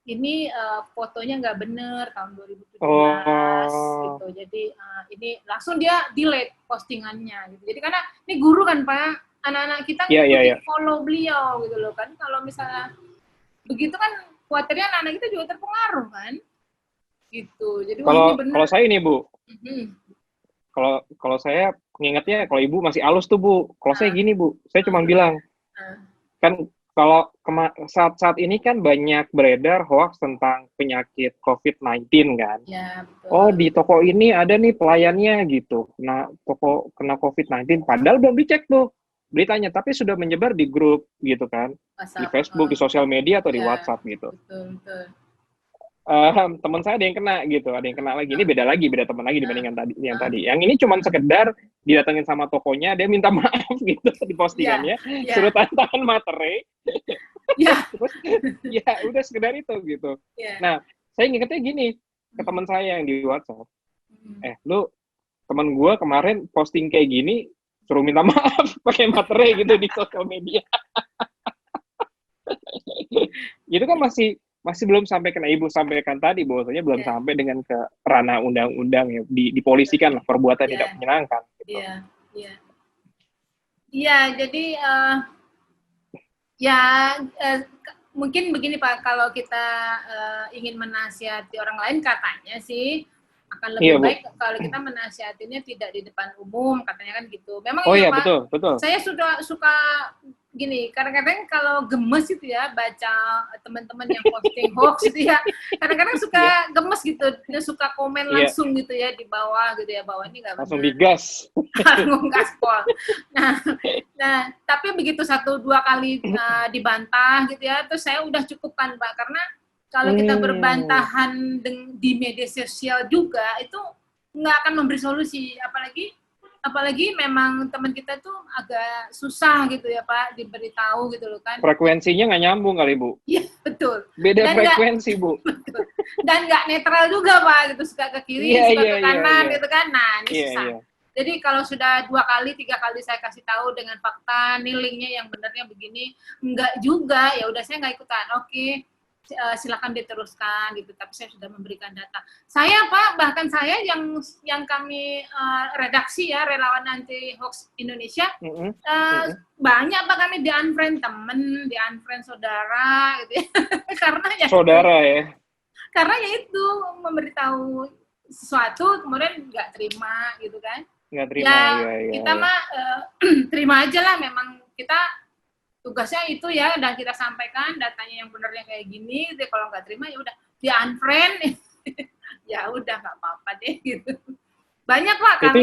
Ini fotonya nggak bener tahun 2017 gitu. Jadi ini langsung dia delete postingannya gitu. Jadi karena ini guru kan Pak, anak-anak kita follow beliau gitu loh kan. Kalau misalnya begitu kan khawatirnya anak-anak kita juga terpengaruh kan. Gitu. Jadi kalau saya ini Bu. Kalau saya ngingetnya kalau Ibu masih halus tuh Bu. Kalau saya gini Bu, saya cuma bilang kan kalau saat ini kan banyak beredar hoax tentang penyakit COVID-19 kan. Ya, betul. Oh, di toko ini ada nih pelayannya gitu. Kena COVID-19 padahal belum dicek tuh beritanya, tapi sudah menyebar di grup gitu kan. WhatsApp, di Facebook, di sosial media atau di WhatsApp gitu. Betul. Teman saya ada yang kena gitu, ada yang kena lagi. Ini beda teman lagi dibandingkan yang tadi. Yang ini cuma sekedar didatengin sama tokonya, dia minta maaf gitu di postingannya, suruh tantangan materai. Terus ya udah sekedar itu gitu. Nah, saya ingetnya gini ke teman saya yang di WhatsApp. Lu teman gue kemarin posting kayak gini, suruh minta maaf pakai materai gitu di sosial media. Itu kan masih belum sampai kena Ibu sampaikan tadi, bahwasanya belum sampai dengan ke ranah undang-undang ya, dipolisikan lah perbuatan tidak menyenangkan. Gitu. Iya, jadi mungkin begini Pak, kalau kita ingin menasihati orang lain katanya sih akan lebih baik kalau kita menasihatinya tidak di depan umum, katanya kan gitu. Memang Pak, betul. Saya suka gini, kadang-kadang kalau gemes itu ya baca teman-teman yang posting hoax itu ya, kadang-kadang suka gemes gitu, dia suka komen langsung gitu ya di bawah gitu ya, bahwa ini nggak benar. Langsung digas. Langsung gaspol. Nah, tapi begitu 1-2 kali dibantah gitu ya, terus saya udah cukupkan Pak, karena kalau kita berbantahan di media sosial juga itu nggak akan memberi solusi, apalagi memang teman kita tuh agak susah gitu ya Pak diberitahu gitu loh kan. Frekuensinya nggak nyambung kali Bu. Iya betul. Beda frekuensi Bu. Betul. Dan nggak netral juga Pak, gitu, suka ke kiri, suka ke kanan gitu kan. Nah ini susah. Jadi kalau sudah 2 kali, 3 kali saya kasih tahu dengan fakta, nih linknya yang benarnya begini, enggak juga, ya udah saya nggak ikutan. Oke, silakan diteruskan gitu, tapi saya sudah memberikan data. Saya Pak, bahkan saya yang kami redaksi ya, relawan anti hoax Indonesia, banyak Pak kami di-unfriend temen, di-unfriend saudara gitu ya. Karena ya saudara ya. Karena ya itu memberitahu sesuatu kemudian nggak terima gitu kan. Nggak terima ya, kita mah terima aja lah, memang kita tugasnya itu ya, dan kita sampaikan datanya yang benernya kayak gini. Kalau nggak terima ya udah di unfriend. Ya udah nggak apa-apa deh gitu. Banyak Pak kami. Itu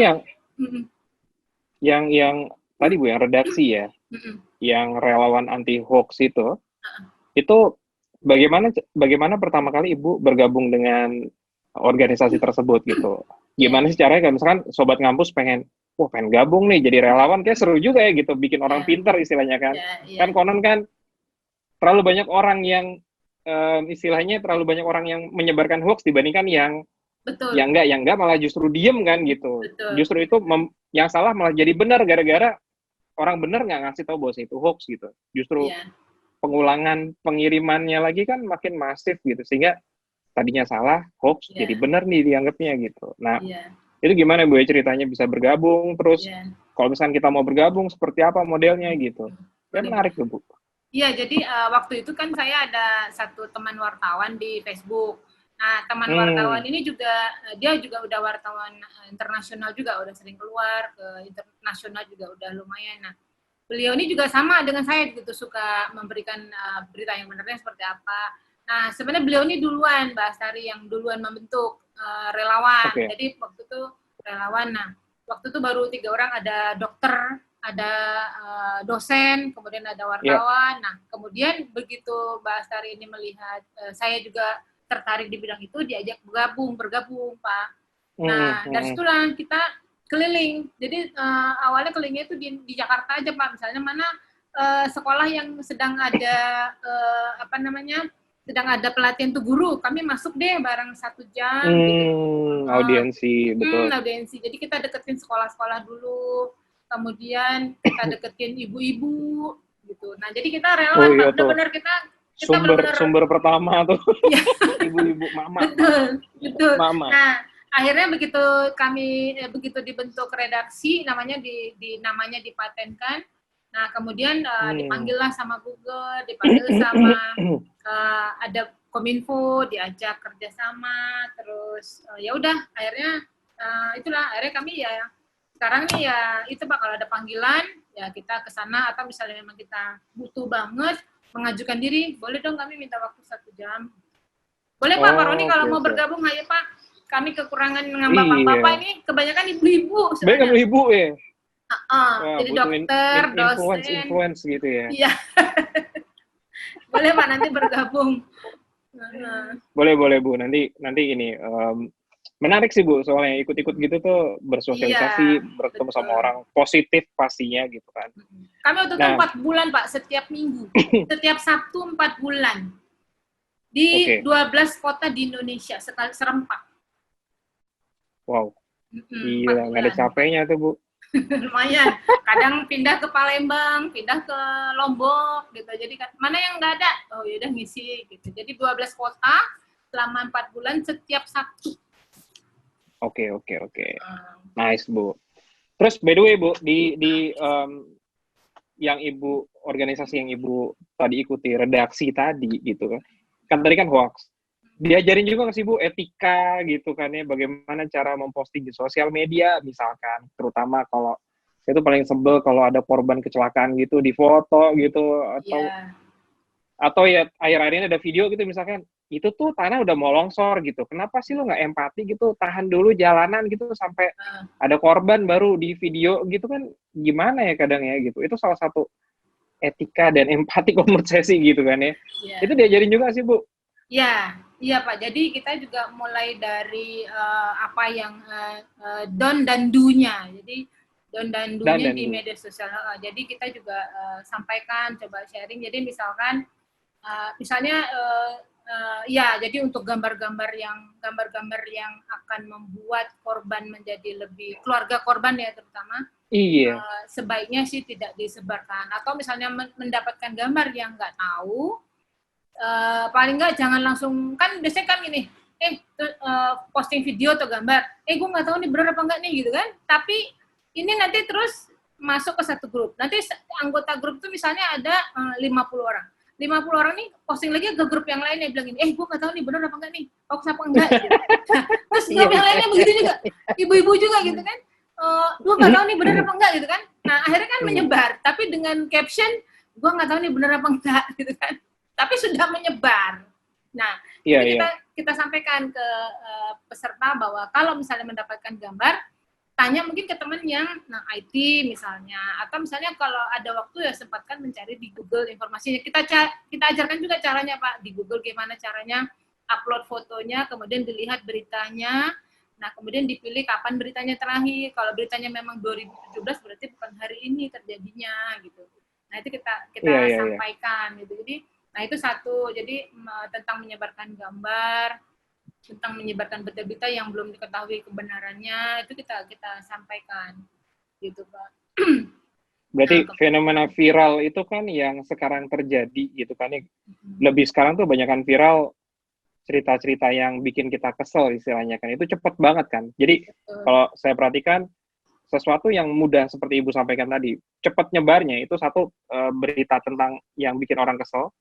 yang tadi Bu yang redaksi ya, yang relawan anti hoax itu bagaimana pertama kali Ibu bergabung dengan organisasi tersebut gitu? Gimana sih caranya? Kayak misalkan sobat ngampus pengen gabung nih jadi relawan, kayak seru juga ya gitu, bikin orang pinter istilahnya kan. Kan konon kan terlalu banyak orang yang istilahnya terlalu banyak orang yang menyebarkan hoax dibandingkan yang enggak malah justru diem kan gitu. Betul. Justru itu yang salah malah jadi benar gara-gara orang benar nggak ngasih tahu bahwa itu hoax gitu. Justru pengulangan pengirimannya lagi kan makin masif gitu, sehingga tadinya salah hoax jadi benar nih dianggapnya gitu. Nah itu gimana Bu ya ceritanya bisa bergabung, terus kalau misalkan kita mau bergabung seperti apa modelnya gitu. Ya menarik tuh Bu. Iya, jadi waktu itu kan saya ada satu teman wartawan di Facebook. Nah, teman wartawan ini juga, dia juga udah wartawan internasional juga, udah sering keluar ke internasional juga udah lumayan. Nah, beliau ini juga sama dengan saya gitu, suka memberikan berita yang benarnya seperti apa. Nah, sebenarnya beliau ini duluan, Mbak Astari, yang duluan membentuk relawan. Jadi waktu itu relawan. Nah, waktu itu baru 3 orang, ada dokter, ada dosen, kemudian ada wartawan. Nah, kemudian begitu Mbak Astari ini melihat saya juga tertarik di bidang itu, diajak bergabung Pak. Nah, dari situlah kita keliling. Jadi awalnya kelilingnya itu di Jakarta aja Pak. Misalnya mana sekolah yang sedang ada sedang ada pelatihan tuh guru, kami masuk deh bareng 1 jam. Gitu. Audiensi, betul. Audiensi. Jadi kita deketin sekolah-sekolah dulu, kemudian kita deketin ibu-ibu, gitu. Nah, jadi kita relawan, benar-benar kita sumber pertama tuh, ibu-ibu, mama. Betul. Mama. Nah, akhirnya begitu dibentuk redaksi, namanya namanya dipatenkan. Nah, kemudian dipanggillah sama Google, dipanggil sama ada Kominfo, diajak kerjasama, terus ya udah akhirnya akhirnya kami ya sekarang nih ya itu Pak, kalau ada panggilan ya kita ke sana, atau misalnya memang kita butuh banget mengajukan diri, boleh dong kami minta waktu 1 jam. Boleh Pak, Pak Roni kalau mau bergabung, ayo Pak. Kami kekurangan bapak-bapak ini kebanyakan ibu-ibu. Banyak ibu ya. Jadi dokter, dosen, influence gitu ya. Iya. Boleh Pak nanti bergabung. Boleh Bu. Nanti ini menarik sih Bu, soalnya ikut-ikut gitu tuh bersosialisasi, bertemu sama orang positif pastinya gitu kan. Kami waktu itu 4 bulan Pak, setiap minggu, setiap Sabtu 4 bulan di 12 kota di Indonesia serempak. Wow, gila, nggak ada capeknya tuh Bu. Lumayan, kadang pindah ke Palembang, pindah ke Lombok gitu. Jadi mana yang nggak ada, oh yaudah ngisi gitu. Jadi 12 kota selama 4 bulan setiap Sabtu. Oke. Nice Bu. Terus by the way Bu, di yang organisasi yang Ibu tadi ikuti, redaksi tadi gitu kan. Kan tadi kan hoax. Diajarin juga nggak sih Bu etika gitu kan ya, bagaimana cara memposting di sosial media misalkan, terutama kalau saya tuh paling sebel kalau ada korban kecelakaan gitu difoto gitu, atau ya akhir-akhir ini ada video gitu misalkan, itu tuh tanah udah mau longsor gitu, kenapa sih lo nggak empati gitu, tahan dulu jalanan gitu sampai ada korban baru di video gitu kan, gimana ya kadang ya gitu. Itu salah satu etika dan empati menurut saya sih gitu kan ya. Itu diajarin juga sih Bu. Iya Pak, jadi kita juga mulai dari apa yang don dan do-nya. Jadi don dan do-nya di media sosial. Jadi kita juga sampaikan, coba sharing. Jadi misalkan, misalnya jadi untuk gambar-gambar yang akan membuat korban menjadi lebih, keluarga korban ya terutama, sebaiknya sih tidak disebarkan. Atau misalnya mendapatkan gambar yang nggak tahu, paling nggak jangan langsung, kan biasanya kan gini, posting video atau gambar, gue nggak tahu nih benar apa enggak nih gitu kan, tapi ini nanti terus masuk ke satu grup, nanti anggota grup itu misalnya ada 50 orang, 50 orang nih posting lagi ke grup yang lainnya bilang gini, gue nggak tahu nih benar apa enggak nih, hoax apa enggak gitu. Terus grup yang lainnya begitu juga, ibu-ibu juga gitu kan, gue nggak tahu nih benar apa enggak gitu kan, nah akhirnya kan menyebar, tapi dengan caption gue nggak tahu nih benar apa enggak gitu kan, tapi sudah menyebar. Nah, kita sampaikan ke peserta bahwa kalau misalnya mendapatkan gambar, tanya mungkin ke teman yang IT misalnya, atau misalnya kalau ada waktu ya sempatkan mencari di Google informasinya. Kita ajarkan juga caranya Pak, di Google gimana caranya upload fotonya, kemudian dilihat beritanya, nah kemudian dipilih kapan beritanya terakhir. Kalau beritanya memang 2017 berarti bukan hari ini terjadinya gitu. Nah itu kita sampaikan gitu. Jadi nah itu satu, jadi tentang menyebarkan gambar, tentang menyebarkan berita-berita yang belum diketahui kebenarannya, itu kita sampaikan, gitu Pak. Berarti fenomena viral itu kan yang sekarang terjadi, gitu kan ya. Lebih sekarang tuh banyakan viral cerita-cerita yang bikin kita kesel istilahnya kan, itu cepet banget kan. Jadi kalau saya perhatikan, sesuatu yang mudah seperti Ibu sampaikan tadi, cepat nyebarnya itu satu, berita tentang yang bikin orang kesel,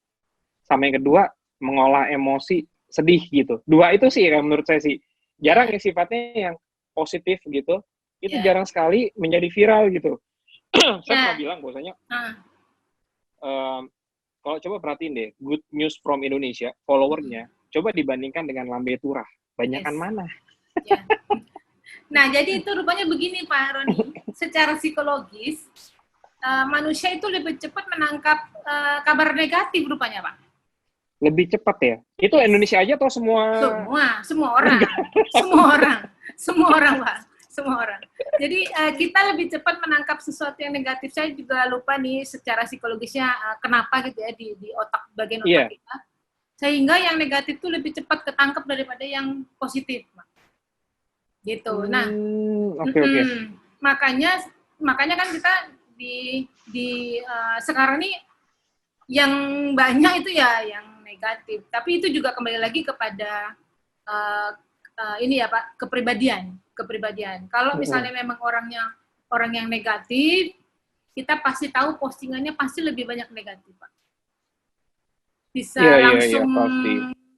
sama yang kedua mengolah emosi sedih gitu. Dua itu sih menurut saya sih jarang yang sifatnya yang positif gitu, itu jarang sekali menjadi viral gitu. Saya pernah bilang bahwasanya kalau coba perhatiin deh, good news from Indonesia followernya coba dibandingkan dengan Lambe Turah, banyakan mana? Nah jadi itu rupanya begini Pak Roni, secara psikologis manusia itu lebih cepat menangkap kabar negatif rupanya Pak. Lebih cepat ya? Itu Indonesia aja atau semua? Semua orang. Semua orang, Pak. Semua orang. Jadi kita lebih cepat menangkap sesuatu yang negatif. Saya juga lupa nih secara psikologisnya kenapa gitu ya di otak, bagian otak kita. Sehingga yang negatif itu lebih cepat ketangkep daripada yang positif, Pak. Gitu. Nah, makanya kan kita di sekarang nih yang banyak itu ya yang negatif, tapi itu juga kembali lagi kepada ini ya Pak, kepribadian. Kalau misalnya memang orang yang negatif, kita pasti tahu postingannya pasti lebih banyak negatif Pak. Bisa langsung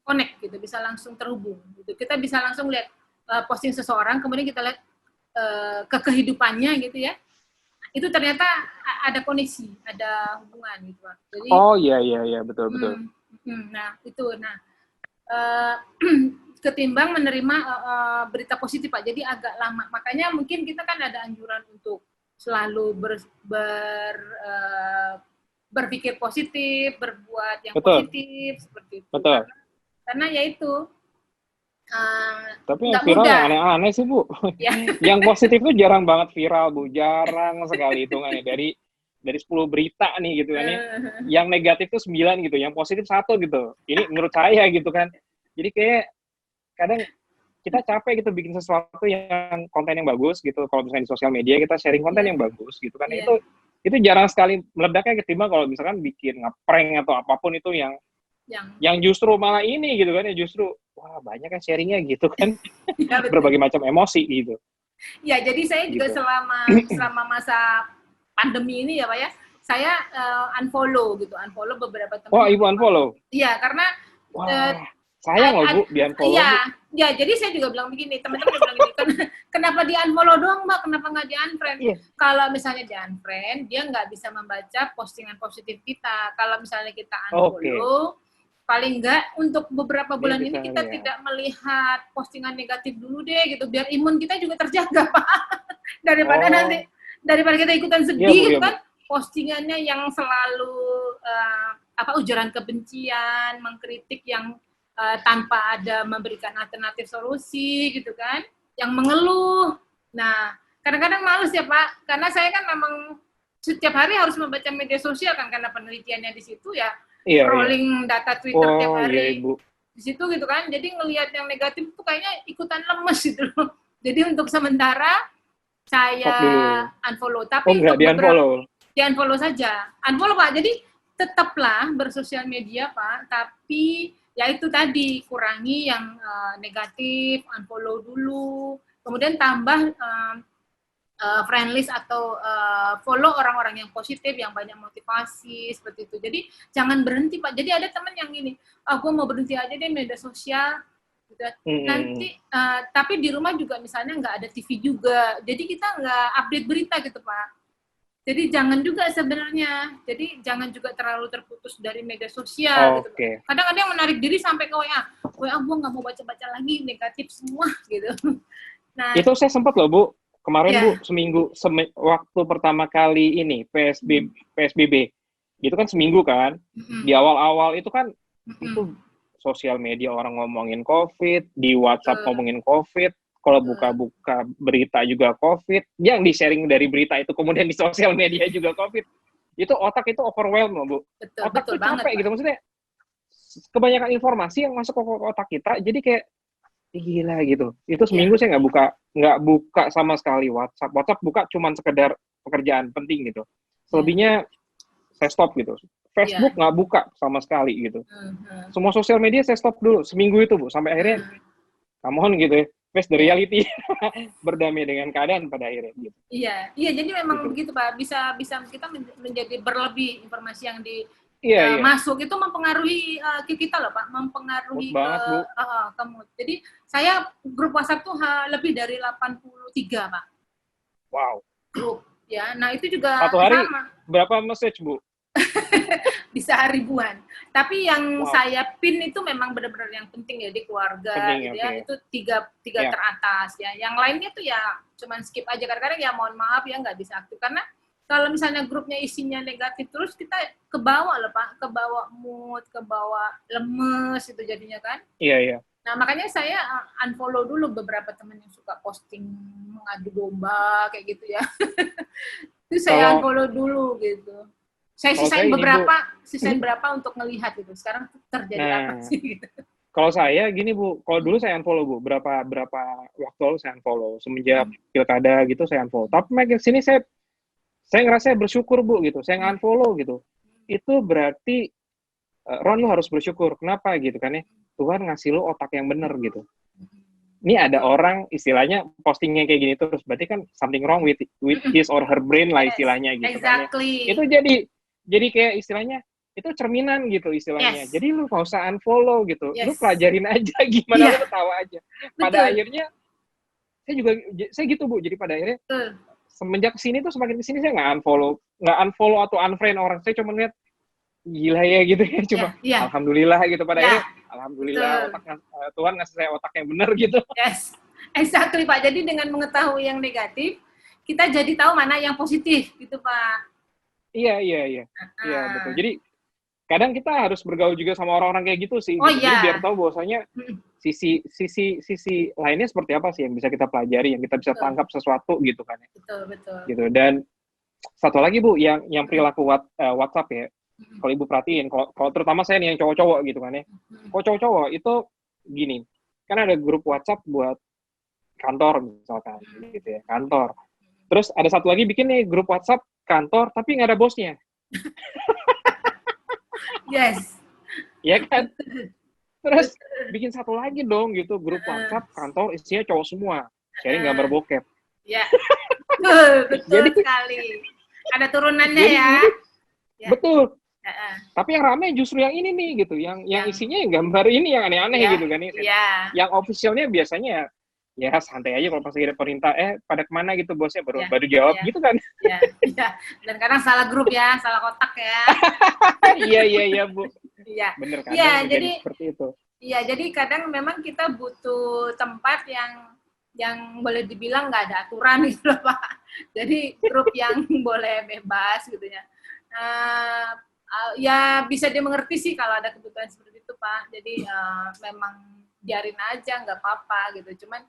connect gitu, bisa langsung terhubung gitu. Kita bisa langsung lihat posting seseorang, kemudian kita lihat ke kehidupannya gitu ya. Itu ternyata ada koneksi, ada hubungan gitu Pak. Jadi, betul. Nah itu, ketimbang menerima berita positif Pak, jadi agak lama. Makanya mungkin kita kan ada anjuran untuk selalu berpikir positif, berbuat yang positif seperti itu. Betul. Karena ya itu. Tapi yang viral yang aneh-aneh sih Bu. Yang positif tuh jarang banget viral Bu, jarang sekali hitungannya dari 10 berita nih gitu kan ya. Yang negatif tuh 9 gitu, yang positif 1 gitu. Ini menurut saya gitu kan. Jadi kayak kadang kita capek gitu bikin sesuatu yang konten yang bagus gitu. Kalau misalnya di sosial media kita sharing konten yang bagus gitu kan. Itu jarang sekali meledaknya ketimbang kalau misalkan bikin ngeprank atau apapun itu yang justru malah ini gitu kan ya, justru wah banyak kan sharingnya gitu kan. Berbagai macam emosi gitu. Ya, jadi saya juga selama masa pandemi ini ya Pak ya, saya unfollow beberapa teman. Wah, Ibu unfollow? Iya, karena sayang loh Bu, di-unfollow. Ya, jadi saya juga bilang begini, teman-teman bilang gini, kenapa di-unfollow doang Mbak, kenapa nggak di-unfriend? Kalau misalnya di-unfriend, dia nggak bisa membaca postingan positif kita. Kalau misalnya kita unfollow, paling nggak untuk beberapa bulan ini kita tidak melihat postingan negatif dulu deh gitu, biar imun kita juga terjaga Pak. Daripada kita ikutan sedih kan, postingannya yang selalu ujaran kebencian, mengkritik yang tanpa ada memberikan alternatif solusi gitu kan, yang mengeluh. Nah, kadang-kadang males ya Pak, karena saya kan memang setiap hari harus membaca media sosial kan, karena penelitiannya di situ ya. Rolling data Twitter tiap hari di situ gitu kan, jadi ngelihat yang negatif tuh kayaknya ikutan lemes gitu loh. Jadi untuk sementara saya unfollow, tapi untuk di-unfollow saja, unfollow Pak. Jadi tetaplah bersosial media Pak, tapi ya itu tadi kurangi yang negatif, unfollow dulu, kemudian tambah friend list atau follow orang-orang yang positif, yang banyak motivasi, seperti itu. Jadi jangan berhenti Pak. Jadi ada teman yang gini, gue mau berhenti aja deh media sosial, gitu. Nanti tapi di rumah juga misalnya nggak ada TV juga, jadi kita nggak update berita gitu Pak. Jadi jangan juga sebenarnya, jadi jangan juga terlalu terputus dari media sosial gitu. Kadang ada yang menarik diri sampai ke WA gue nggak mau baca-baca lagi, negatif semua gitu. Nah itu saya sempat loh Bu, kemarin Bu, seminggu waktu pertama kali ini PSBB itu kan seminggu kan, di awal-awal itu kan itu sosial media orang ngomongin COVID, di WhatsApp ngomongin COVID, kalau buka-buka berita juga COVID, yang di-sharing dari berita itu kemudian di sosial media juga COVID, itu otak itu overwhelmed loh Bu. Otak tuh capek gitu, maksudnya kebanyakan informasi yang masuk ke otak kita, jadi kayak gila gitu. Itu seminggu saya nggak buka sama sekali WhatsApp. WhatsApp buka cuman sekedar pekerjaan penting gitu. Selebihnya saya stop gitu. Facebook nggak buka sama sekali gitu. Semua sosial media saya stop dulu seminggu itu Bu, sampai akhirnya come on gitu ya, face the reality. Berdamai dengan keadaan pada akhirnya gitu. Iya jadi memang begitu Pak. Bisa kita menjadi berlebih informasi yang di masuk itu mempengaruhi ke kita loh Pak, mempengaruhi ke mood. Jadi saya grup WhatsApp tuh lebih dari 83 Pak. Wow. Grup ya. Nah itu juga satu hari sama. Berapa message Bu? Bisa ribuan. Tapi yang saya pin itu memang benar-benar yang penting ya di keluarga gitu ya. Itu tiga teratas ya. Yang lainnya tuh ya cuman skip aja. Kadang-kadang ya mohon maaf ya nggak bisa aktif karena kalau misalnya grupnya isinya negatif terus kita kebawa loh Pak, kebawa mood, kebawa lemes itu jadinya kan. Iya. Nah makanya saya unfollow dulu beberapa teman yang suka posting mengadu domba kayak gitu ya. Itu saya unfollow dulu gitu. Saya sisain berapa untuk ngelihat gitu. Sekarang terjadi apa sih gitu. Kalau saya gini Bu, kalau dulu saya unfollow Bu, berapa waktu lalu saya unfollow, semenjak pilkada gitu saya unfollow. Tapi makin sini saya ngerasa bersyukur Bu gitu, saya nge-unfollow gitu. Itu berarti Ron lu harus bersyukur. Kenapa gitu kan ya? Tuhan ngasih lu otak yang bener gitu. Ini ada orang istilahnya postingnya kayak gini terus, berarti kan something wrong with his or her brain lah istilahnya gitu kan ya. Itu jadi kayak istilahnya itu cerminan gitu istilahnya. Jadi lu nggak usah unfollow gitu. Lu pelajarin aja gimana, lu tahu aja. Pada akhirnya saya gitu Bu. Jadi pada akhirnya semenjak kesini tuh semakin kesini saya nggak unfollow atau unfriend orang. Saya cuma lihat gila ya gitu ya, cuma alhamdulillah gitu pada akhirnya alhamdulillah Tuhan ngasih saya otak yang benar gitu. Exactly Pak. Jadi dengan mengetahui yang negatif kita jadi tahu mana yang positif gitu Pak. Iya betul. Jadi kadang kita harus bergaul juga sama orang-orang kayak gitu sih. Jadi biar tahu bahwasanya sisi lainnya seperti apa sih yang bisa kita pelajari, yang kita bisa tangkap sesuatu gitu kan ya. Betul. Gitu. Dan satu lagi Bu, yang perilaku WhatsApp ya. Kalau Ibu perhatiin, kalau terutama saya nih yang cowok-cowok gitu kan ya. Kalau cowok-cowok itu gini, kan ada grup WhatsApp buat kantor misalkan gitu ya, kantor. Terus ada satu lagi bikin nih grup WhatsApp kantor tapi nggak ada bosnya. Ya kan? Terus bikin satu lagi dong gitu, grup WhatsApp kantor isinya cowok semua, sharing gambar bokep. Betul sekali. Ada turunannya ya. Betul. Tapi yang rame justru yang ini nih gitu, yang isinya yang gambar ini yang aneh-aneh gitu kan nih. Yang officialnya biasanya ya santai aja kalau pas lagi ada perintah, pada kemana gitu bosnya baru jawab gitu kan. Dan kadang salah grup ya, salah kotak ya. Iya Bu. Iya. Bener kan? Iya, jadi seperti itu. Iya, jadi kadang memang kita butuh tempat yang boleh dibilang nggak ada aturan gitu loh Pak. Jadi grup yang boleh bebas gitu ya. Ya bisa dimengerti sih kalau ada kebutuhan seperti itu Pak. Jadi memang biarin aja nggak apa-apa gitu. Cuman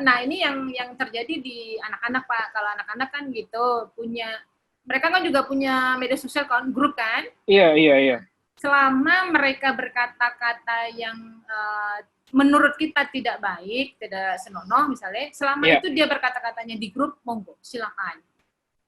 nah ini yang terjadi di anak-anak Pak. Kalau anak-anak kan gitu mereka kan juga punya media sosial kan, grup kan? Iya. Selama mereka berkata-kata yang menurut kita tidak baik, tidak senonoh misalnya, selama itu dia berkata-katanya di grup, monggo silakan.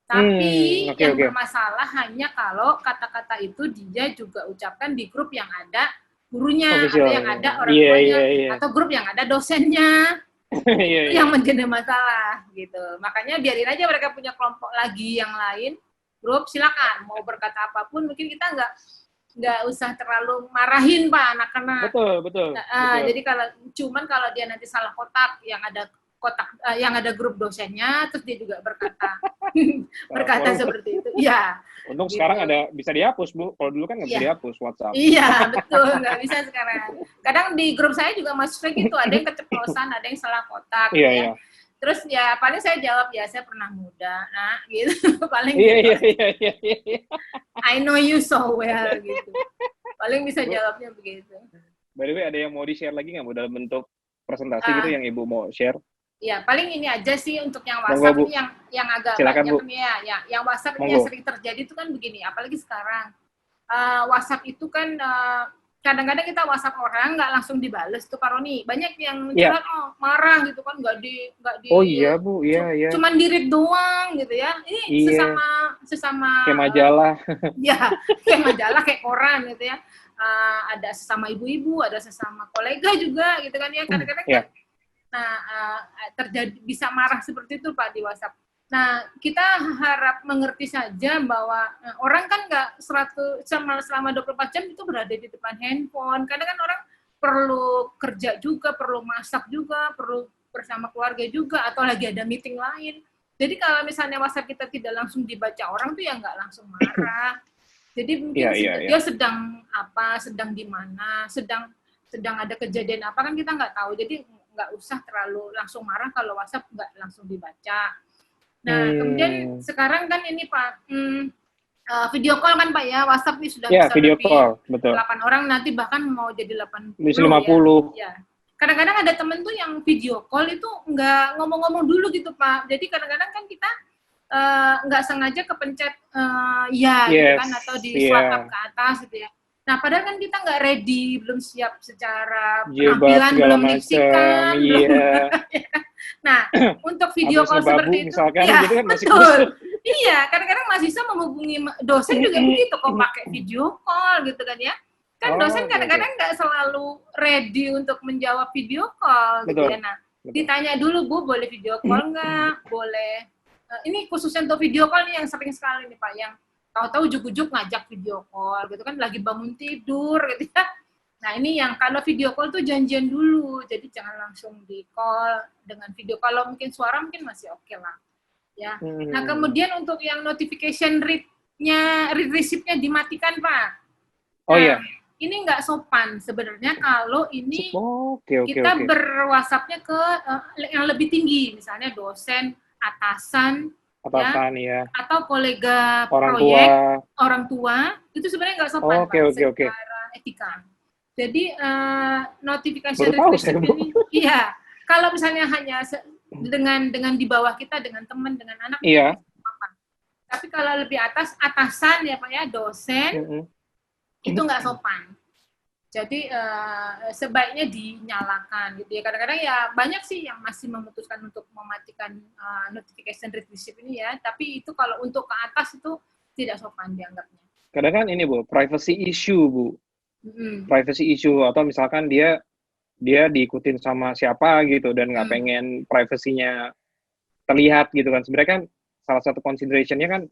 Tapi yang bermasalah hanya kalau kata-kata itu dia juga ucapkan di grup yang ada gurunya, atau yang ada orang tuanya, atau grup yang ada dosennya. Itu yang menjadi masalah gitu. Makanya biarin aja mereka punya kelompok lagi yang lain, grup, silakan mau berkata apapun, mungkin kita nggak usah terlalu marahin Pak anak-anak. Betul. Jadi kalau dia nanti salah kotak, yang ada grup dosennya, terus dia juga berkata seperti itu. Ya. Untung gitu. Sekarang bisa dihapus Bu. Kalau dulu kan nggak bisa dihapus WhatsApp. Iya betul, nggak bisa sekarang. Kadang di grup saya juga masuk gitu, ada yang keceplosan, ada yang salah kotak. Iya. Terus ya paling saya jawab ya saya pernah muda, gitu. Paling. Iya. I know you so well gitu. Paling bisa jawabnya begitu. By the way, ada yang mau di-share lagi nggak Bu dalam bentuk presentasi gitu yang Ibu mau share? Ya, paling ini aja sih untuk yang WhatsApp ini yang agak silakan, banyak nih ya. Yang WhatsApp ini yang sering terjadi itu kan begini, apalagi sekarang. WhatsApp itu kan kadang-kadang kita WhatsApp orang nggak langsung dibales tuh Pak Roni. Banyak yang curhat marah gitu kan nggak di Oh iya Bu, iya. Cuman di-read doang gitu ya. Ini sesama kayak majalah. Ya, kayak majalah, kayak koran gitu ya. Ada sesama ibu-ibu, ada sesama kolega juga gitu kan ya. Kadang-kadang terjadi bisa marah seperti itu Pak di WhatsApp. Nah, kita harap mengerti saja bahwa orang kan nggak selama 24 jam itu berada di depan handphone. Kadang kan orang perlu kerja juga, perlu masak juga, perlu bersama keluarga juga, atau lagi ada meeting lain. Jadi kalau misalnya WhatsApp kita tidak langsung dibaca orang tuh ya nggak langsung marah. Jadi mungkin dia sedang di mana, sedang ada kejadian apa kan kita nggak tahu. Jadi nggak usah terlalu langsung marah kalau WhatsApp nggak langsung dibaca. Nah, kemudian sekarang kan ini Pak, video call kan Pak ya, WhatsApp ini sudah bisa video lebih call, betul. 8 orang, nanti bahkan mau jadi 80. Bisa 50. Ya. Kadang-kadang ada temen tuh yang video call itu nggak ngomong-ngomong dulu gitu Pak. Jadi kadang-kadang kan kita nggak sengaja kepencet gitu kan, atau di swipe up ke atas gitu ya. Nah, padahal kan kita nggak ready, belum siap secara penampilan, belum lipstikan, Nah, untuk video call seperti itu, misalkan, ya, gitu kan masih betul. Iya, kadang-kadang mahasiswa menghubungi dosen juga begitu, kok pakai video call gitu kan ya. Kan dosen kadang-kadang nggak selalu ready untuk menjawab video call gitu ya. Nah, ditanya dulu, Bu, boleh video call nggak? Boleh. Ini khususnya untuk video call nih yang sering sekali nih Pak, yang tahu-tahu ujuk-ujuk ngajak video call gitu kan, lagi bangun tidur gitu ya. Nah ini yang kalau video call tuh janjian dulu, jadi jangan langsung di call dengan video. Kalau mungkin suara mungkin masih oke lah ya. Nah kemudian untuk yang notification read-nya, read receipt-nya dimatikan Pak. Nah, ini nggak sopan sebenarnya kalau ini kita ber-WhatsApp-nya ke yang lebih tinggi, misalnya dosen, atasan ya, atau kolega proyek, orang tua, itu sebenarnya nggak sopan Pak, secara etika. Jadi notifikasi receipt ini, iya, kalau misalnya hanya dengan di bawah kita, dengan teman, dengan anak, apa. Tapi kalau lebih atasan ya Pak ya, dosen, itu nggak sopan. Jadi sebaiknya dinyalakan gitu ya. Kadang-kadang ya banyak sih yang masih memutuskan untuk mematikan notification receipt ini ya. Tapi itu kalau untuk ke atas itu tidak sopan dianggapnya. Kadang kan ini Bu, privacy issue Bu. Privacy issue, atau misalkan dia diikutin sama siapa gitu dan nggak pengen privasinya terlihat gitu kan. Sebenarnya kan salah satu consideration-nya kan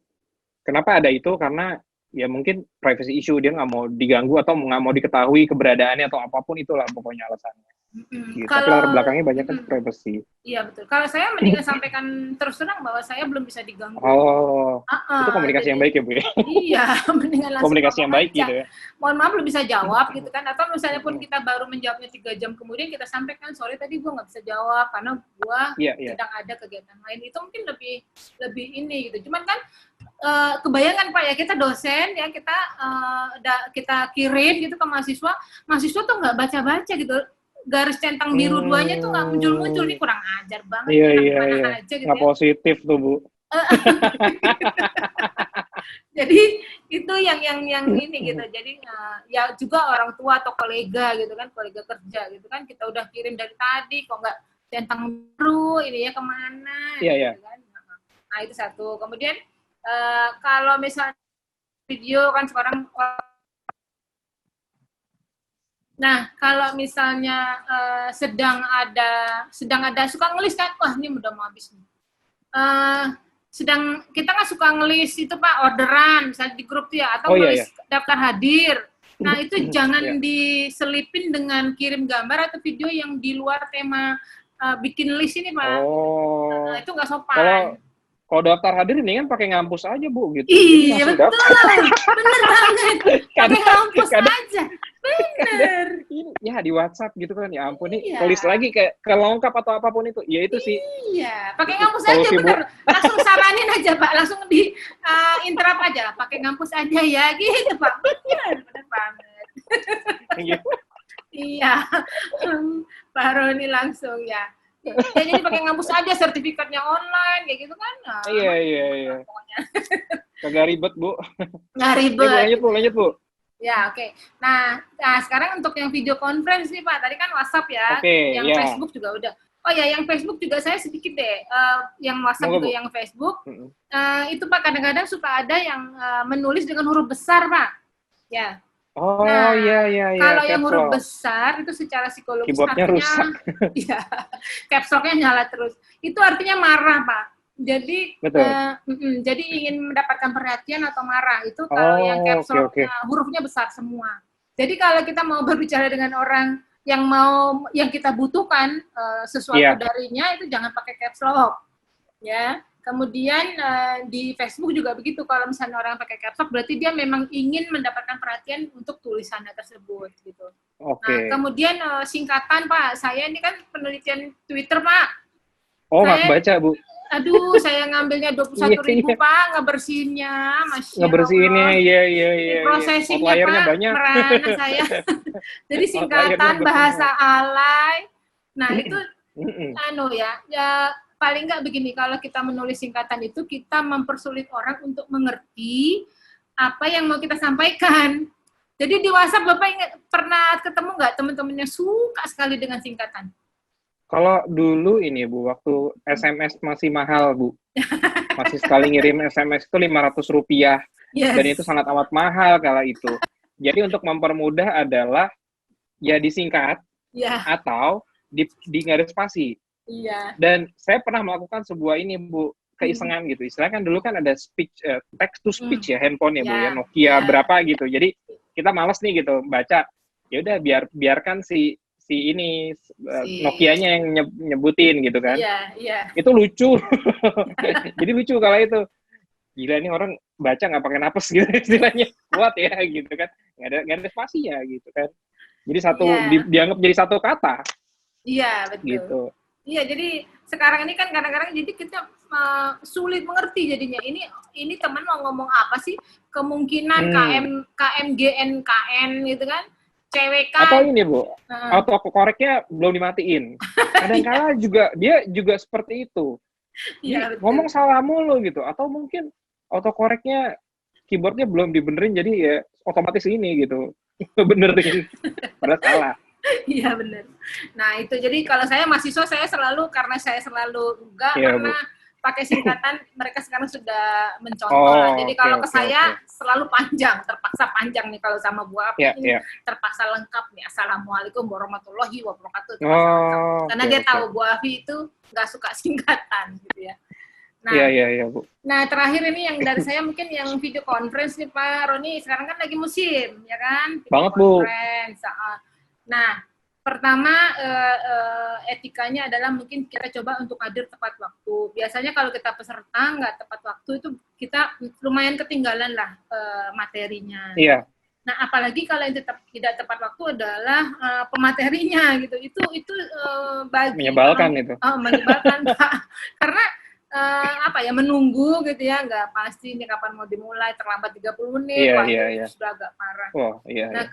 kenapa ada itu, karena ya mungkin privacy issue, dia nggak mau diganggu atau nggak mau diketahui keberadaannya atau apapun itulah pokoknya alasannya. Gitu. Tapi latar belakangnya banyak kan privacy. Iya betul. Kalau saya mendingan sampaikan terus terang bahwa saya belum bisa diganggu. Itu komunikasi yang baik ya Bu ya? Iya, mendingan langsung komunikasi yang baik gitu ya. Mohon maaf belum bisa jawab gitu kan, atau misalnya pun kita baru menjawabnya 3 jam kemudian kita sampaikan, sorry tadi gue nggak bisa jawab karena gue sedang ada kegiatan lain. Itu mungkin lebih ini gitu. Cuman kan kebayangan Pak ya, kita dosen ya, kita kirim gitu ke mahasiswa tuh nggak baca-baca gitu, garis centang biru 2-nya tuh nggak muncul-muncul, nih kurang ajar banget. Iya. Aja gitu nggak ya. Positif tuh Bu. Jadi itu yang ini gitu. Jadi ya juga orang tua atau kolega gitu kan, kolega kerja gitu kan, kita udah kirim dari tadi kok nggak centang biru ini ya, kemana? Iya. Gitu kan. Nah itu satu. Kemudian Kalau misalnya video kan sekarang, nah kalau misalnya sedang ada suka ngelis kan, wah ini udah mau habis nih. Sedang kita kan suka ngelis itu Pak, orderan misalnya di grup tuh ya, atau ngelis daftar hadir. Nah itu jangan diselipin dengan kirim gambar atau video yang di luar tema bikin list ini Pak. Itu nggak sopan. Kalau daftar hadir ini kan pakai ngampus aja Bu gitu. Iya betul, bener banget. Pakai ngampus aja, bener. Ya di WhatsApp gitu kan, ya ampun nih, tulis lagi kayak kelengkap atau apapun itu. Ya itu sih. Iya, pakai ngampus aja bener. Langsung saranin aja Pak, langsung di interrupt aja, pakai ngampus aja ya, gitu Pak. Bener banget. Iya, Pak Roni langsung ya. Ya, jadi pakai ngampus aja, sertifikatnya online kayak gitu kan. Nah, iya. Kagak ribet Bu. Nggak ribet. Lanjut Bu. Ya oke. Nah sekarang untuk yang video conference nih Pak, tadi kan WhatsApp ya, yang Facebook juga udah. Oh ya, yang Facebook juga saya sedikit deh. Yang WhatsApp juga yang Facebook. Itu Pak kadang-kadang suka ada yang menulis dengan huruf besar Pak. Ya. Oh iya. Kalau yang huruf besar itu secara psikologis keyboardnya rusak. Iya, caps lock-nya nyala terus. Itu artinya marah Pak. Jadi jadi ingin mendapatkan perhatian atau marah. Itu kalau yang caps lock hurufnya besar semua. Jadi kalau kita mau berbicara dengan orang yang kita butuhkan sesuatu darinya, itu jangan pakai caps lock. Ya. Kemudian di Facebook juga begitu, kalau misalnya orang pakai caps lock berarti dia memang ingin mendapatkan perhatian untuk tulisannya tersebut gitu. Nah, kemudian singkatan Pak, saya ini kan penelitian Twitter Pak. Nggak baca Bu. Aduh, saya ngambilnya 21.000 Pak, ngebersihinnya, Masya ngebersihinnya, iya. Prosesingnya Pak, merana saya. Jadi singkatan, bahasa alay. Nah itu, ya paling nggak begini, kalau kita menulis singkatan itu, kita mempersulit orang untuk mengerti apa yang mau kita sampaikan. Jadi di WhatsApp Bapak pernah ketemu nggak teman-teman yang suka sekali dengan singkatan? Kalau dulu ini Bu, waktu SMS masih mahal Bu. Masih sekali ngirim SMS itu Rp500. Dan itu sangat amat mahal kala itu. Jadi untuk mempermudah adalah ya disingkat atau di nggak ada spasi. Iya. Dan saya pernah melakukan sebuah ini Bu, keisengan gitu. Istilahnya kan dulu kan ada speech, text to speech ya, handphone ya Bu ya, Nokia berapa gitu. Jadi kita malas nih gitu baca. Ya udah biarkan si Nokianya yang nyebutin gitu kan. Iya. Itu lucu. Jadi lucu kalau itu. Gila nih orang baca nggak pakai napas gitu istilahnya. Kuat ya gitu kan. Nggak ada spasinya gitu kan. Jadi dianggap jadi satu kata. Iya, betul. Gitu. Iya, jadi sekarang ini kan kadang-kadang jadi kita sulit mengerti jadinya. Ini teman mau ngomong apa sih? Kemungkinan KMGNKN gitu kan. CWK. Atau ini Bu, autokoreknya belum dimatiin. Kadang-kala dia juga seperti itu. Iya, ngomong salah mulu gitu. Atau mungkin autokoreknya keyboardnya belum dibenerin jadi ya otomatis ini gitu. Benerin. Padahal salah. Iya benar. Nah itu jadi kalau saya mahasiswa karena saya selalu karena pakai singkatan, mereka sekarang sudah mencontoh. Jadi kalau ke saya selalu terpaksa panjang nih kalau sama Bu Afi ini terpaksa lengkap nih. Assalamualaikum warahmatullahi wabarakatuh. Karena dia tahu Bu Afi itu nggak suka singkatan gitu ya. Nah, iya Bu. Nah terakhir ini yang dari saya mungkin yang video conference nih Pak Roni. Sekarang kan lagi musim ya kan? Video banget Bu. Nah, pertama etikanya adalah mungkin kita coba untuk hadir tepat waktu. Biasanya kalau kita peserta nggak tepat waktu itu kita lumayan ketinggalan lah materinya. Iya. Nah, apalagi kalau yang tidak tepat waktu adalah pematerinya gitu. Itu menyebalkan itu. Menyebalkan Pak. Karena menunggu gitu ya, nggak pasti ini kapan mau dimulai, terlambat 30 menit, iya. Sudah agak parah. Nah,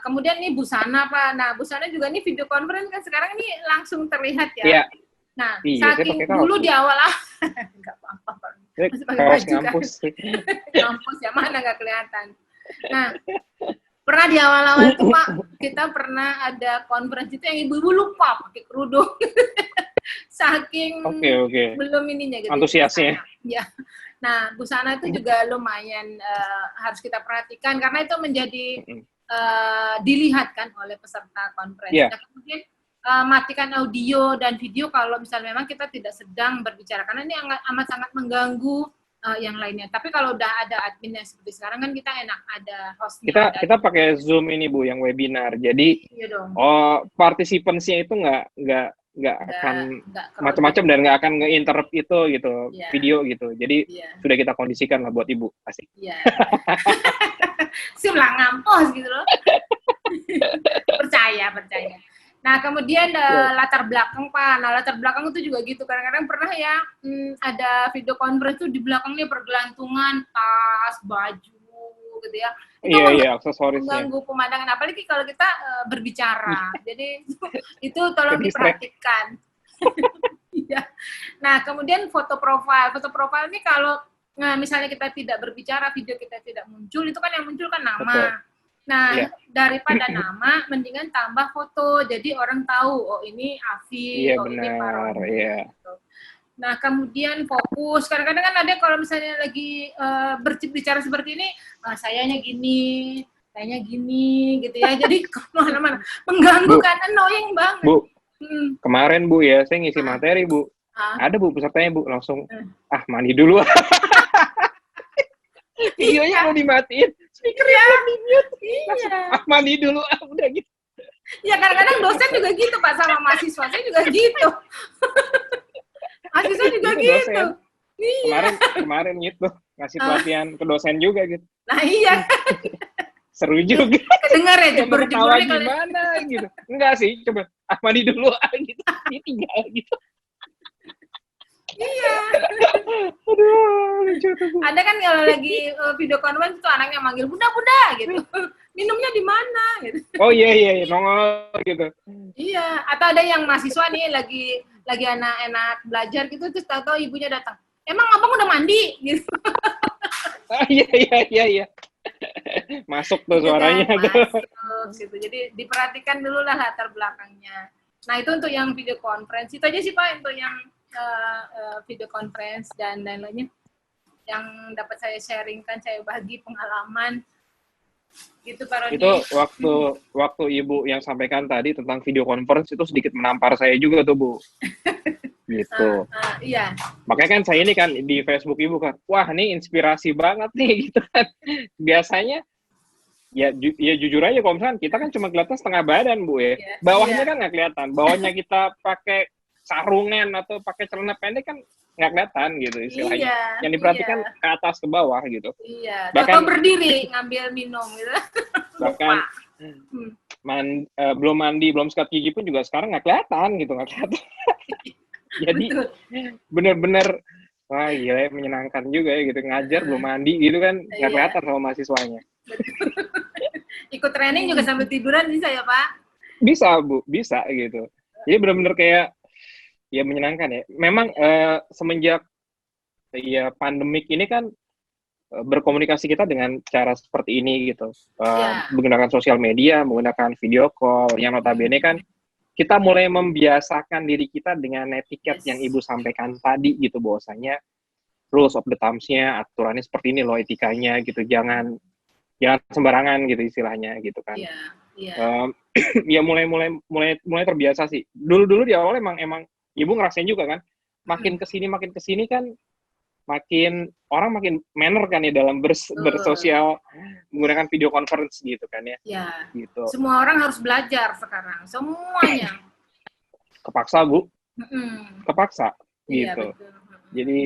kemudian nih busana Pak, nah busana juga nih video conference kan sekarang ini langsung terlihat ya. Iya. Nah, saking dulu di awal nggak apa-apa Pak, masih pakai baju kampus. Kampus ya mana nggak kelihatan. Nah, pernah di awal-awal itu Pak, kita pernah ada conference itu yang ibu-ibu lupa pakai kerudung. Saking belum ininya gitu. Antusiasnya. Ya. Nah, busana itu juga lumayan harus kita perhatikan karena itu menjadi dilihat kan oleh peserta konferensi. Yeah. Nah, kemudian matikan audio dan video kalau misalnya memang kita tidak sedang berbicara karena ini amat sangat mengganggu yang lainnya. Tapi kalau udah ada adminnya seperti sekarang kan kita enak ada hostnya. Kita pakai Zoom ini Bu yang webinar. Jadi iya dong. Partisipansinya itu nggak akan macam-macam dan nggak akan nge-interrupt itu gitu video gitu. Jadi sudah kita kondisikan lah buat Ibu. Asik. Iya. Sim lah ngampos gitu loh. percaya. Nah, kemudian latar belakang Pak. Nah, latar belakang itu juga gitu. Kadang-kadang pernah ya ada video conference tuh di belakangnya bergelantungan tas, baju gitu ya. Itu mengganggu pemandangan apalagi kalau kita berbicara. Jadi itu tolong diperhatikan. Iya. Nah, kemudian foto profil. Foto profil ini kalau misalnya kita tidak berbicara, video kita tidak muncul, itu kan yang muncul kan nama. Betul. Nah, daripada nama, mendingan tambah foto. Jadi orang tahu, oh ini Afi, oh benar, ini Parono. Gitu. Nah, kemudian fokus. Kadang-kadang kan ada kalau misalnya lagi berbicara seperti ini, sayanya gini gitu ya. Jadi kemana-mana. Mengganggu kan, annoying banget. Bu, kemarin Bu ya, saya ngisi materi Bu. Ada Bu pesertanya Bu, langsung, mandi dulu. Videonya mau dimatiin, speakernya belum di-mute. Iya. Mandi dulu, udah gitu. Ya kadang-kadang dosen juga gitu Pak, sama mahasiswa saya juga gitu. Mahasiswa juga gitu. Iya. Kemarin gitu, ngasih pelatihan ke dosen juga gitu. Nah iya. Seru juga. Kedengar ya, jebur-jebur gimana gitu. Enggak sih, coba mandi dulu gitu. Ini tinggal gitu. Iya. Aduh, lucu tuh. Ada kan kalau lagi video conference itu anaknya manggil bunda gitu. Minumnya di mana gitu. Oh iya, nongol gitu. Iya, atau ada yang mahasiswa nih lagi enak-enak belajar gitu terus tahu-tahu ibunya datang. Emang abang udah mandi gitu. Iya. Masuk tuh suaranya tuh. Gitu. Jadi diperhatikan dulu lah latar belakangnya. Nah, itu untuk yang video conference. Itu aja sih Pak untuk yang video conference dan lain-lainnya yang dapat saya sharingkan, saya bagi pengalaman gitu Pak Rodi. Itu waktu Ibu yang sampaikan tadi tentang video conference itu sedikit menampar saya juga tuh Bu. Gitu. Iya. Makanya kan saya ini kan di Facebook Ibu kan, wah ini inspirasi banget nih gitu kan. Biasanya ya jujur aja kalau misalkan kita kan cuma kelihatan setengah badan Bu ya. Bawahnya kan nggak kelihatan. Bawahnya kita pakai sarungan atau pakai celana pendek kan nggak kelihatan gitu istilahnya. Yang diperhatikan ke atas ke bawah gitu. Iya. Bahkan berdiri ngambil minum gitu. Bahkan belum mandi, belum sikat gigi pun juga sekarang nggak kelihatan gitu, nggak kelihatan. Jadi bener-bener wah gila menyenangkan juga ya gitu ngajar belum mandi gitu kan nggak kelihatan sama mahasiswanya. Ikut training juga sambil tiduran bisa ya Pak? Bisa Bu, bisa gitu. Jadi bener-bener kayak ya menyenangkan ya. Memang semenjak ya pandemik ini kan berkomunikasi kita dengan cara seperti ini gitu. Menggunakan sosial media, menggunakan video call yang notabene kan kita mulai membiasakan diri kita dengan etiket yang Ibu sampaikan tadi gitu bahwasanya rules of the thumbs-nya, aturannya seperti ini loh etikanya gitu. Jangan sembarangan gitu istilahnya gitu kan. Ya mulai terbiasa sih. Dulu di awal emang Ibu ngerasain juga kan, makin kesini kan, makin orang makin manner kan ya dalam bersosial menggunakan video conference gitu kan ya. Iya. Gitu. Semua orang harus belajar sekarang, semuanya. Kepaksa Bu, kepaksa gitu. Betul. Jadi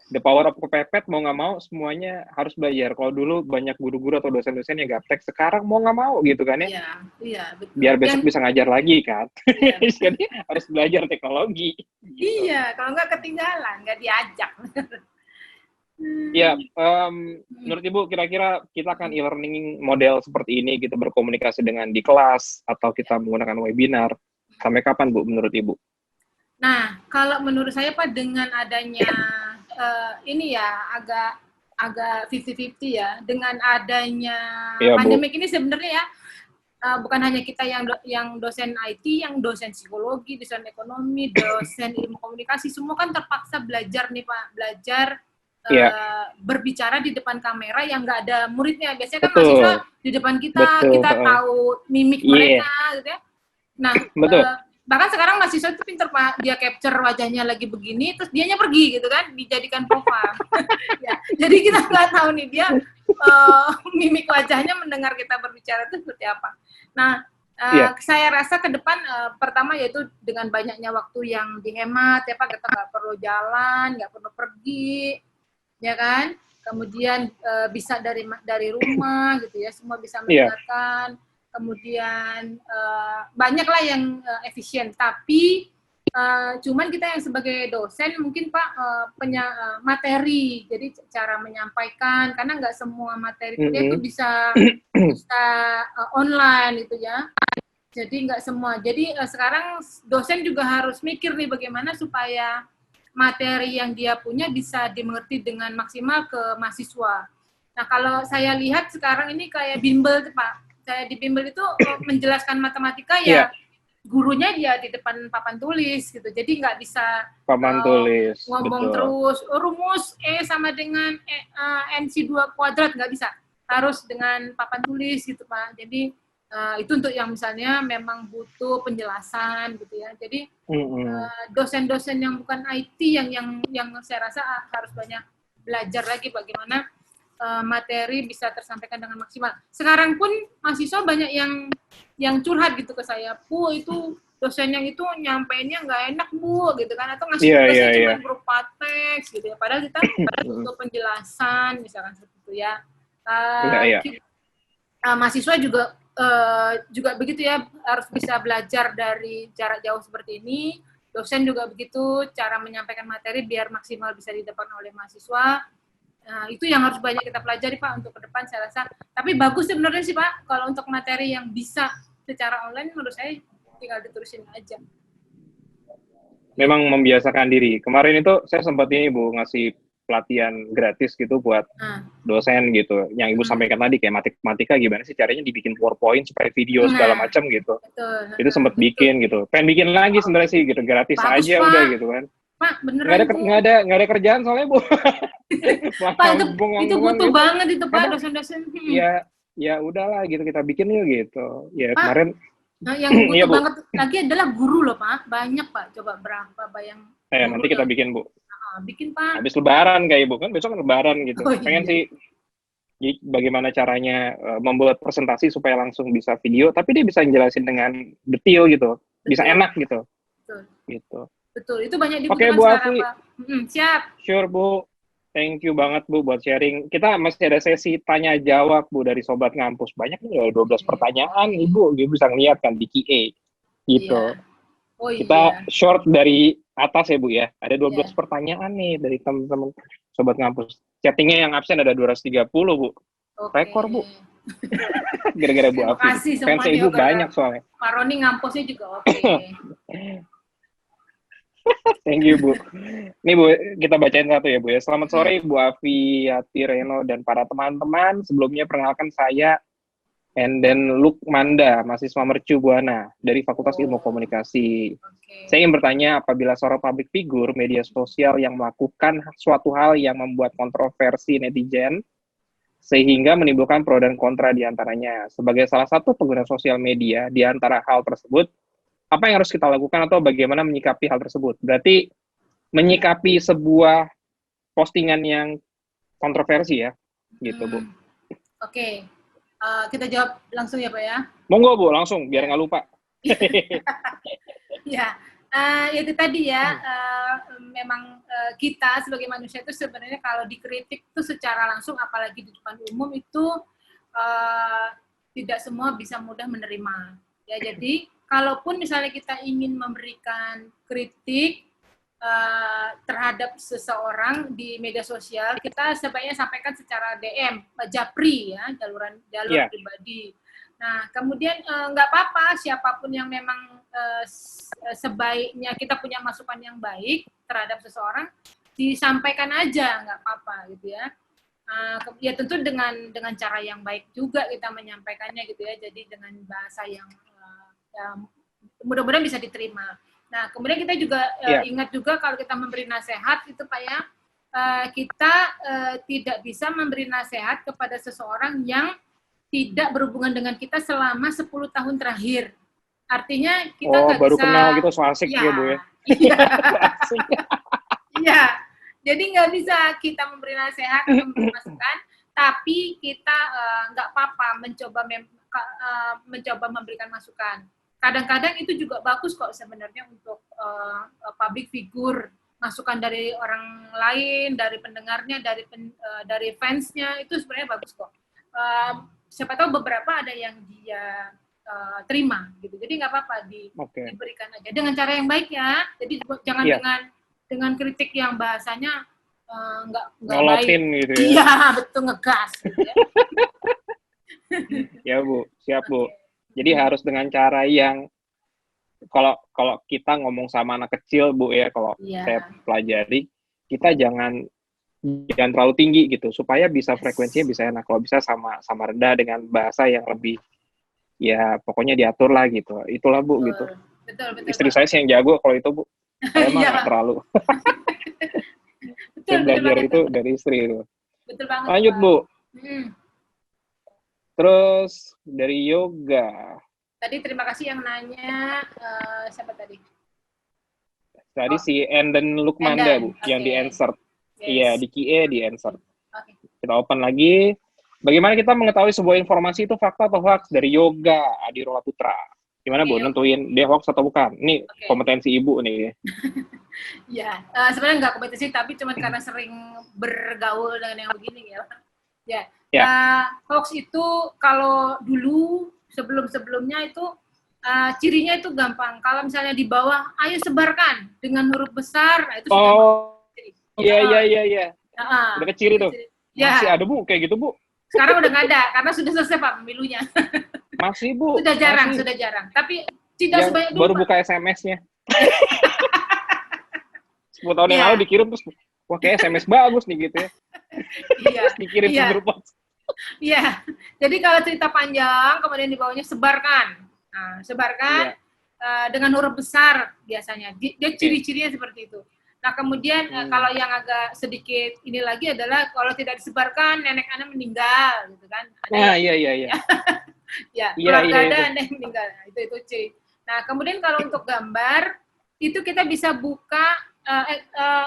the power of kepepet mau nggak mau semuanya harus belajar. Kalau dulu banyak guru-guru atau dosen-dosen yang gaptek, sekarang mau nggak mau gitu kan ya. Iya, betul. Biar besok bisa ngajar lagi kan. Jadi harus belajar teknologi. Gitu. Iya, kalau nggak ketinggalan, nggak diajak. Ya, menurut Ibu kira-kira kita akan e-learning model seperti ini gitu berkomunikasi dengan di kelas atau kita menggunakan webinar sampai kapan Bu menurut Ibu? Nah, kalau menurut saya Pak dengan adanya ini ya agak 50-50 ya dengan adanya pandemik ini sebenarnya ya bukan hanya kita yang dosen IT, yang dosen psikologi, dosen ekonomi, dosen ilmu komunikasi semua kan terpaksa belajar nih Pak, belajar Iya. berbicara di depan kamera yang nggak ada muridnya. Biasanya kan Betul. mahasiswa di depan kita, Betul. kita tahu mimik mereka, gitu ya. Nah, Betul. bahkan sekarang mahasiswa itu pinter Pak, dia capture wajahnya lagi begini, terus dianya pergi gitu kan, dijadikan profile. Ya, jadi kita nggak tahu nih dia mimik wajahnya mendengar kita berbicara itu seperti apa. Nah, saya rasa ke depan pertama yaitu dengan banyaknya waktu yang dihemat, ya Pak, kita nggak perlu jalan, nggak perlu pergi, ya kan? Kemudian bisa dari rumah gitu ya, semua bisa mendengarkan. Kemudian banyaklah yang efisien, tapi cuman kita yang sebagai dosen mungkin Pak materi, jadi cara menyampaikan, karena nggak semua materi kuliah itu bisa online gitu ya. Jadi nggak semua. Jadi sekarang dosen juga harus mikir nih bagaimana supaya materi yang dia punya bisa dimengerti dengan maksimal ke mahasiswa. Nah kalau saya lihat sekarang ini kayak bimbel Pak. Saya di bimbel itu menjelaskan matematika ya gurunya dia di depan papan tulis gitu. Jadi nggak bisa papan tulis ngomong betul. Terus rumus E sama dengan NC2 kuadrat, nggak bisa. Harus dengan papan tulis gitu Pak. Jadi itu untuk yang misalnya memang butuh penjelasan gitu ya. Jadi dosen-dosen yang bukan IT yang saya rasa harus banyak belajar lagi bagaimana materi bisa tersampaikan dengan maksimal. Sekarang pun mahasiswa banyak yang curhat gitu ke saya, Bu, itu dosen yang itu nyampeinnya nggak enak, Bu, gitu kan, atau ngasih tugasnya cuma berupa teks gitu ya, padahal kita butuh penjelasan, misalkan seperti itu ya. Mahasiswa juga begitu ya, harus bisa belajar dari jarak jauh seperti ini. Dosen juga begitu, cara menyampaikan materi biar maksimal bisa didapat oleh mahasiswa. Nah, itu yang harus banyak kita pelajari Pak untuk ke depan saya rasa. Tapi bagus sebenarnya sih Pak, kalau untuk materi yang bisa secara online menurut saya tinggal diterusin aja. Memang membiasakan diri. Kemarin itu saya sempat ini Bu ngasih pelatihan gratis gitu buat dosen gitu. Yang Ibu sampaikan tadi kayak matematika gimana sih caranya dibikin PowerPoint supaya video segala macam gitu. Betul. Itu sempat bikin gitu. Pengen bikin lagi sebenarnya sih gitu, gratis bagus, aja Pak. Udah gitu kan. Pak, beneran nggak ada kerjaan soalnya Bu. Pak, itu butuh gitu. Banget itu Pak dosen-dosen. Ya udahlah gitu kita bikin yuk gitu. Ya Pak, kemarin yang butuh banget lagi adalah guru loh Pak. Banyak Pak, coba berapa bayang. Nanti kita bikin Bu. Bikin Pak. Habis lebaran kayak Bu kan besok kan lebaran gitu. Pengen sih bagaimana caranya membuat presentasi supaya langsung bisa video, tapi dia bisa jelasin dengan detail gitu. Bisa enak gitu. Betul. Gitu. Betul, itu banyak dibutuhkan sekarang, Pak. Siap. Sure, Bu. Thank you banget, Bu, buat sharing. Kita masih ada sesi tanya-jawab, Bu, dari Sobat Ngampus. Banyak nih, 12 pertanyaan, Ibu. Ibu bisa ngeliat kan di QA. Gitu. Iya. Kita short dari atas ya, Bu, ya. Ada 12 pertanyaan nih dari teman-teman Sobat Ngampus. Chattingnya yang absen ada 230, Bu. Rekor, Bu. Gara-gara Bu Afi. Fans Ibu banyak soalnya. Pak Roni ngampusnya juga oke. Thank you, Bu. Nih, Bu, kita bacain satu ya, Bu ya. Selamat sore, Bu Afi, Yati, Reno, dan para teman-teman. Sebelumnya perkenalkan saya, Enden Lukmanda, mahasiswa Mercu Buana, dari Fakultas Ilmu Komunikasi. Saya ingin bertanya, apabila seorang public figure, media sosial yang melakukan suatu hal yang membuat kontroversi netizen, sehingga menimbulkan pro dan kontra di antaranya. Sebagai salah satu pengguna sosial media, di antara hal tersebut, apa yang harus kita lakukan atau bagaimana menyikapi hal tersebut? Berarti menyikapi sebuah postingan yang kontroversi ya, gitu Bu. Oke, kita jawab langsung ya Pak ya. Monggo Bu, langsung biar nggak lupa. Ya, itu tadi ya. Memang kita sebagai manusia itu sebenarnya kalau dikritik itu secara langsung, apalagi di depan umum itu tidak semua bisa mudah menerima. Ya, jadi kalaupun misalnya kita ingin memberikan kritik terhadap seseorang di media sosial, kita sebaiknya sampaikan secara DM, japri ya, jalur pribadi. Nah, kemudian nggak apa-apa, siapapun yang memang sebaiknya kita punya masukan yang baik terhadap seseorang, disampaikan aja, nggak apa-apa gitu ya. Ya tentu dengan cara yang baik juga kita menyampaikannya gitu ya, jadi dengan bahasa yang mudah-mudahan bisa diterima. Nah, kemudian kita juga ingat juga kalau kita memberi nasihat itu Pak ya, kita tidak bisa memberi nasihat kepada seseorang yang tidak berhubungan dengan kita selama 10 tahun terakhir. Artinya kita nggak baru bisa... kenal gitu, so asik ya, Bu ya? Iya. Iya. Jadi nggak bisa kita memberi nasihat atau memberi masukan, tapi kita nggak apa-apa mencoba memberikan masukan. Kadang-kadang itu juga bagus kok sebenarnya untuk public figure, masukan dari orang lain, dari pendengarnya, dari fansnya, itu sebenarnya bagus kok. Siapa tahu beberapa ada yang dia terima gitu, jadi nggak apa-apa diberikan aja dengan cara yang baik ya. Jadi jangan dengan kritik yang bahasanya nggak baik gitu ya. Iya betul, ngegas gitu ya. Ya Bu, siap Bu. Jadi harus dengan cara yang kalau kita ngomong sama anak kecil Bu ya, kalau saya pelajari, kita jangan terlalu tinggi gitu supaya bisa frekuensinya bisa enak. Kalau bisa sama rendah dengan bahasa yang lebih ya pokoknya diatur lah gitu. Itulah Bu gitu. Betul. Istri saya sih yang jago kalau itu Bu. Saya mah nggak terlalu. Saya belajar itu dari istri itu. Betul banget. Lanjut Bu. Terus dari yoga. Tadi terima kasih yang nanya siapa tadi? Tadi si Enden Lukmanda Bu, yang di insert. Iya, di QA di insert. Kita open lagi. Bagaimana kita mengetahui sebuah informasi itu fakta atau hoax dari Yoga Adirola Putra? Gimana Bu, nentuin dia hoax atau bukan? Ini kompetensi Ibu nih. Ya, sebenarnya nggak kompetensi, tapi cuma karena sering bergaul dengan yang begini ya. Hoax itu kalau dulu sebelum-sebelumnya itu cirinya itu gampang. Kalau misalnya di bawah, ayo sebarkan dengan huruf besar, nah itu iya. Udah keciri tuh. Masih ada Bu kayak gitu Bu? Sekarang udah nggak ada, karena sudah selesai Pak pemilunya. Masih Bu. Sudah jarang. Tapi tidak sebanyak dulu. Baru buka SMS-nya. 10 tahun yang lalu dikirim terus, wah kayak SMS bagus nih gitu ya. Iya. Dikirim ke grup WhatsApp. Iya. Jadi kalau cerita panjang, kemudian di bawahnya sebarkan. Nah, sebarkan dengan huruf besar biasanya. Dia ciri-cirinya seperti itu. Nah, kemudian kalau yang agak sedikit ini lagi adalah kalau tidak disebarkan, nenek Anda meninggal, gitu kan. Iya. Keluarga Anda yang meninggal. Nah, itu ciri. Nah, kemudian kalau untuk gambar, itu kita bisa buka,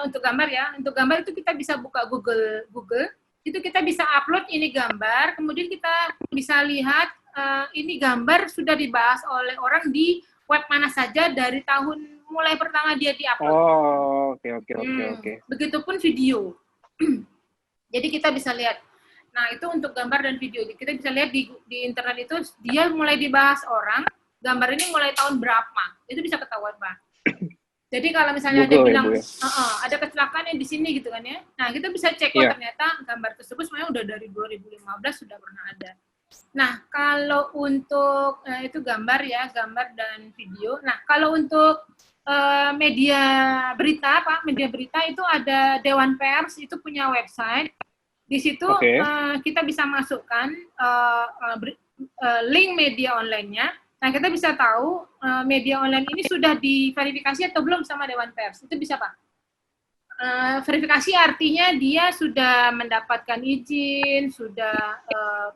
untuk gambar ya, untuk gambar itu kita bisa buka Google, itu kita bisa upload ini gambar, kemudian kita bisa lihat ini gambar sudah dibahas oleh orang di web mana saja dari tahun mulai pertama dia di-upload. Oke. Begitupun video. Jadi kita bisa lihat. Nah, itu untuk gambar dan video. Kita bisa lihat di internet itu dia mulai dibahas orang, gambar ini mulai tahun berapa. Itu bisa ketahuan, Pak. Jadi kalau misalnya ada bilang ada kecelakaan yang di sini gitu kan ya. Nah, kita bisa cek ternyata gambar tersebut sebenarnya udah dari 2015 sudah pernah ada. Nah, kalau untuk itu gambar dan video. Nah, kalau untuk media berita, Pak, media berita itu ada Dewan Pers, itu punya website. Di situ kita bisa masukkan link media online-nya. Nah, kita bisa tahu media online ini sudah diverifikasi atau belum sama Dewan Pers. Itu bisa, Pak. Verifikasi artinya dia sudah mendapatkan izin, sudah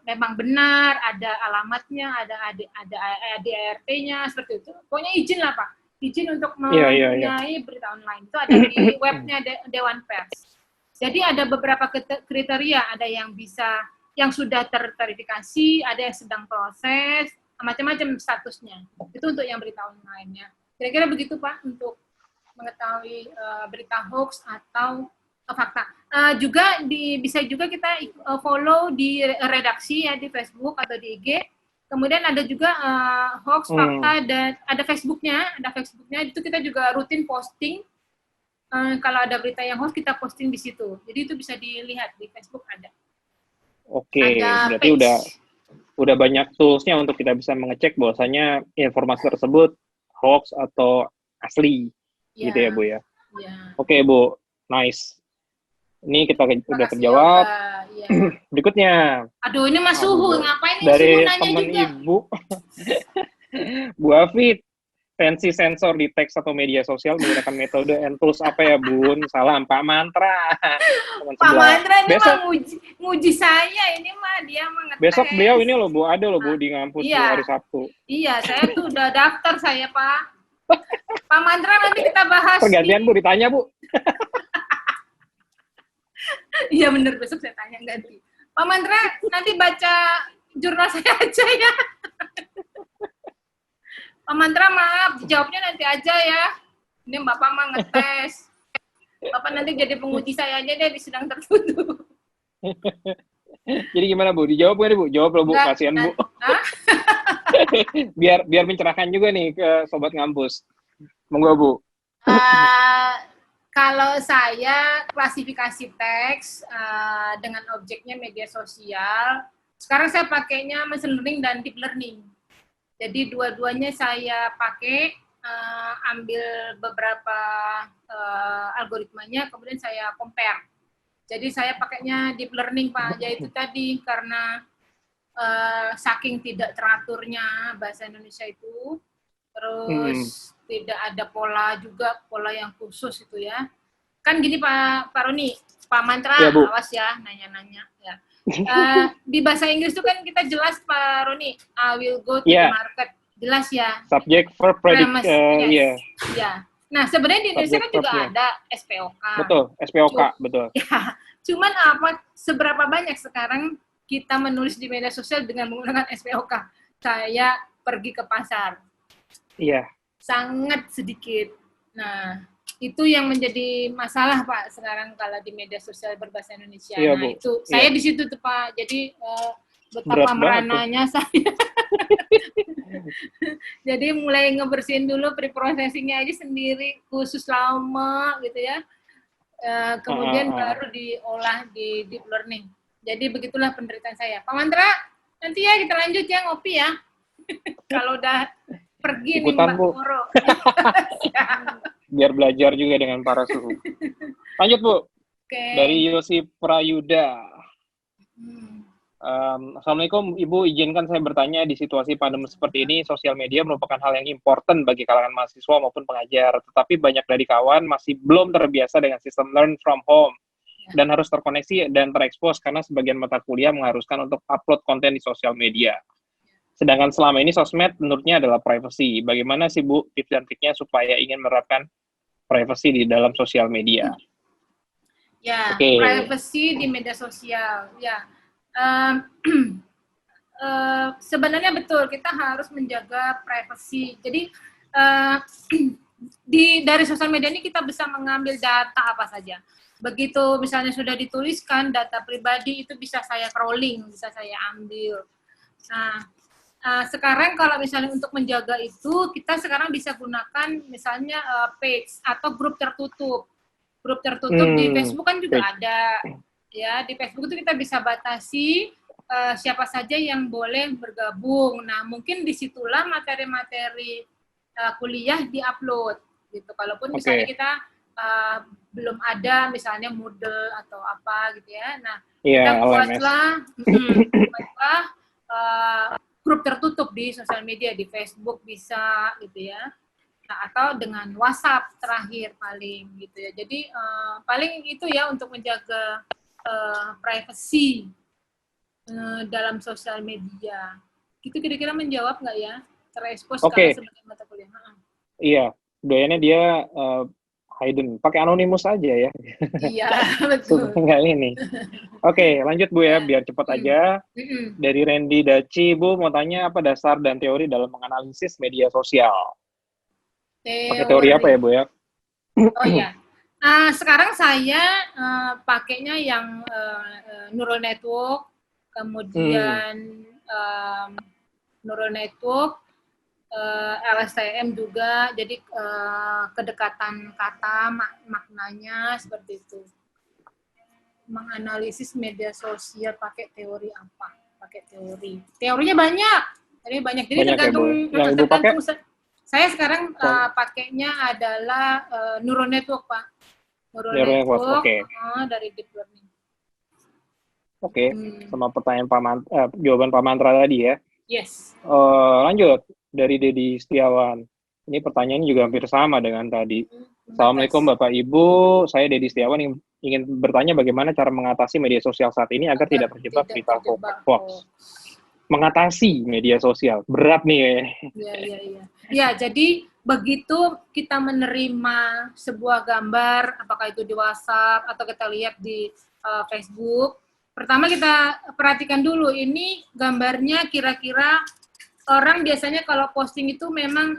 memang benar, ada alamatnya, ada ADART-nya, seperti itu. Pokoknya izin lah, Pak. Izin untuk mempunyai berita online. Itu ada di webnya Dewan Pers. Jadi ada beberapa kriteria, ada yang sudah terverifikasi, ada yang sedang proses, macam-macam statusnya. Itu untuk yang berita online-nya. Kira-kira begitu, Pak, untuk mengetahui berita hoax atau fakta. Bisa juga kita follow di redaksi ya, di Facebook atau di IG. Kemudian ada juga hoax, fakta, dan ada Facebooknya itu kita juga rutin posting. Kalau ada berita yang hoax kita posting di situ. Jadi itu bisa dilihat di Facebook ada. Oke, berarti udah banyak toolsnya untuk kita bisa mengecek bahwasanya informasi tersebut hoax atau asli, gitu ya Bu ya. Oke Bu, nice. Ini kita udah terjawab. Berikutnya. Aduh, ini Mas Suhu, ngapain dari Suhu nanya teman juga? Ibu, Bu Afid. Tensi sensor di teks atau media sosial menggunakan metode and tools apa ya, Bun? Salam, Pak Mantra. Pak Mantra ini besok, mah nguji saya, ini mah dia mah ngetes. Besok beliau ini loh, Bu, ada loh, Bu, di ngampus iya, hari Sabtu. Iya, saya tuh udah daftar saya, Pak. Pak Mantra nanti kita bahas. Pergantian, Bu, ditanya, Bu. Iya bener, besok saya tanya ganti. Pak Mantra nanti baca jurnal saya aja ya. Pak Mantra maaf, jawabnya nanti aja ya. Ini Bapak mah ngetes. Bapak nanti jadi penguji saya aja deh di sidang tertutup. Jadi gimana, Bu? Dijawab nggak nih, Bu? Jawab loh, Bu. Kasihan, Bu. biar mencerahkan juga nih ke Sobat Ngampus. Monggo, Bu. Kalau saya klasifikasi teks dengan objeknya media sosial, sekarang saya pakainya machine learning dan deep learning. Jadi dua-duanya saya pakai, ambil beberapa algoritmanya, kemudian saya compare. Jadi saya pakainya deep learning, Pak. Yaitu tadi karena saking tidak teraturnya bahasa Indonesia itu, terus tidak ada pola juga, pola yang khusus itu ya. Kan gini Pak Roni, Pak Mantra, ya, awas ya nanya-nanya ya. Di bahasa Inggris itu kan kita jelas Pak Roni, I will go to the market, jelas ya. Subject, verb, predicate, yes. Ya. Nah sebenarnya di Indonesia kan juga ada SPOK. Betul, SPOK, betul. Ya, cuman seberapa banyak sekarang kita menulis di media sosial dengan menggunakan SPOK? Saya pergi ke pasar. Iya. Sangat sedikit. Nah, itu yang menjadi masalah Pak sekarang kalau di media sosial berbahasa Indonesia. Iya, nah, Bu. itu saya di situ tuh Pak. Jadi betapa merananya saya. Jadi mulai ngebersihin dulu pre-processing-nya aja sendiri, khusus lama gitu ya. Kemudian baru diolah di deep learning. Jadi begitulah penderitaan saya. Pak Mantra, nanti ya kita lanjut ya ngopi ya. Kalau udah pergi ikutan, nih Mbak Moro. Biar belajar juga dengan para suhu. Lanjut, Bu. Dari Yosi Prayuda. Assalamualaikum, Ibu. Izinkan saya bertanya, di situasi pandemi seperti ini, sosial media merupakan hal yang important bagi kalangan mahasiswa maupun pengajar. Tetapi banyak dari kawan masih belum terbiasa dengan sistem learn from home dan harus terkoneksi dan terekspos karena sebagian mata kuliah mengharuskan untuk upload konten di sosial media. Sedangkan selama ini sosmed menurutnya adalah privacy. Bagaimana sih, Bu, tips dan triknya supaya ingin menerapkan privacy di dalam sosial media? Ya, privacy di media sosial. Ya, sebenarnya betul kita harus menjaga privacy. Jadi dari sosial media ini kita bisa mengambil data apa saja. Begitu misalnya sudah dituliskan data pribadi itu bisa saya crawling, bisa saya ambil. Nah, sekarang kalau misalnya untuk menjaga itu, kita sekarang bisa gunakan misalnya page atau grup tertutup. Grup tertutup di Facebook kan juga ada. Ya, di Facebook itu kita bisa batasi siapa saja yang boleh bergabung. Nah, mungkin disitulah materi-materi kuliah di-upload. Gitu. Kalaupun misalnya kita belum ada misalnya Moodle atau apa gitu ya. Nah, kita buatlah grup tertutup di sosial media, di Facebook bisa gitu ya. Nah, atau dengan WhatsApp terakhir paling gitu ya. Jadi paling itu ya untuk menjaga privacy dalam sosial media. Itu kira-kira menjawab nggak ya? Terekspos kalau sebagai mata kuliah. Iya, doyannya dia hidden, pakai anonimus aja ya. Iya, betul. Enggak ini. Oke, lanjut Bu ya, biar cepat aja. Dari Randy Daci, Bu mau tanya apa dasar dan teori dalam menganalisis media sosial? Pakai teori apa ya, Bu ya? Oh iya. Sekarang saya pakainya yang neural network, kemudian neural network, LSTM juga, jadi kedekatan kata, maknanya seperti itu. Menganalisis media sosial pakai teori apa? Pakai teori. Teorinya banyak. Jadi tergantung saya sekarang pakainya adalah neural network, Pak. Neural network dari deep learning. Sama pertanyaan jawaban Pak Mantra tadi ya. Yes. Lanjut dari Dedi Setiawan. Ini pertanyaannya juga hampir sama dengan tadi. Assalamualaikum Bapak Ibu, saya Dedi Setiawan ingin bertanya bagaimana cara mengatasi media sosial saat ini agar tidak terjebak berita hoax. Mengatasi media sosial, berat nih. Iya. Ya, jadi begitu kita menerima sebuah gambar, apakah itu di WhatsApp atau kita lihat di Facebook, pertama kita perhatikan dulu ini gambarnya kira-kira orang biasanya kalau posting itu memang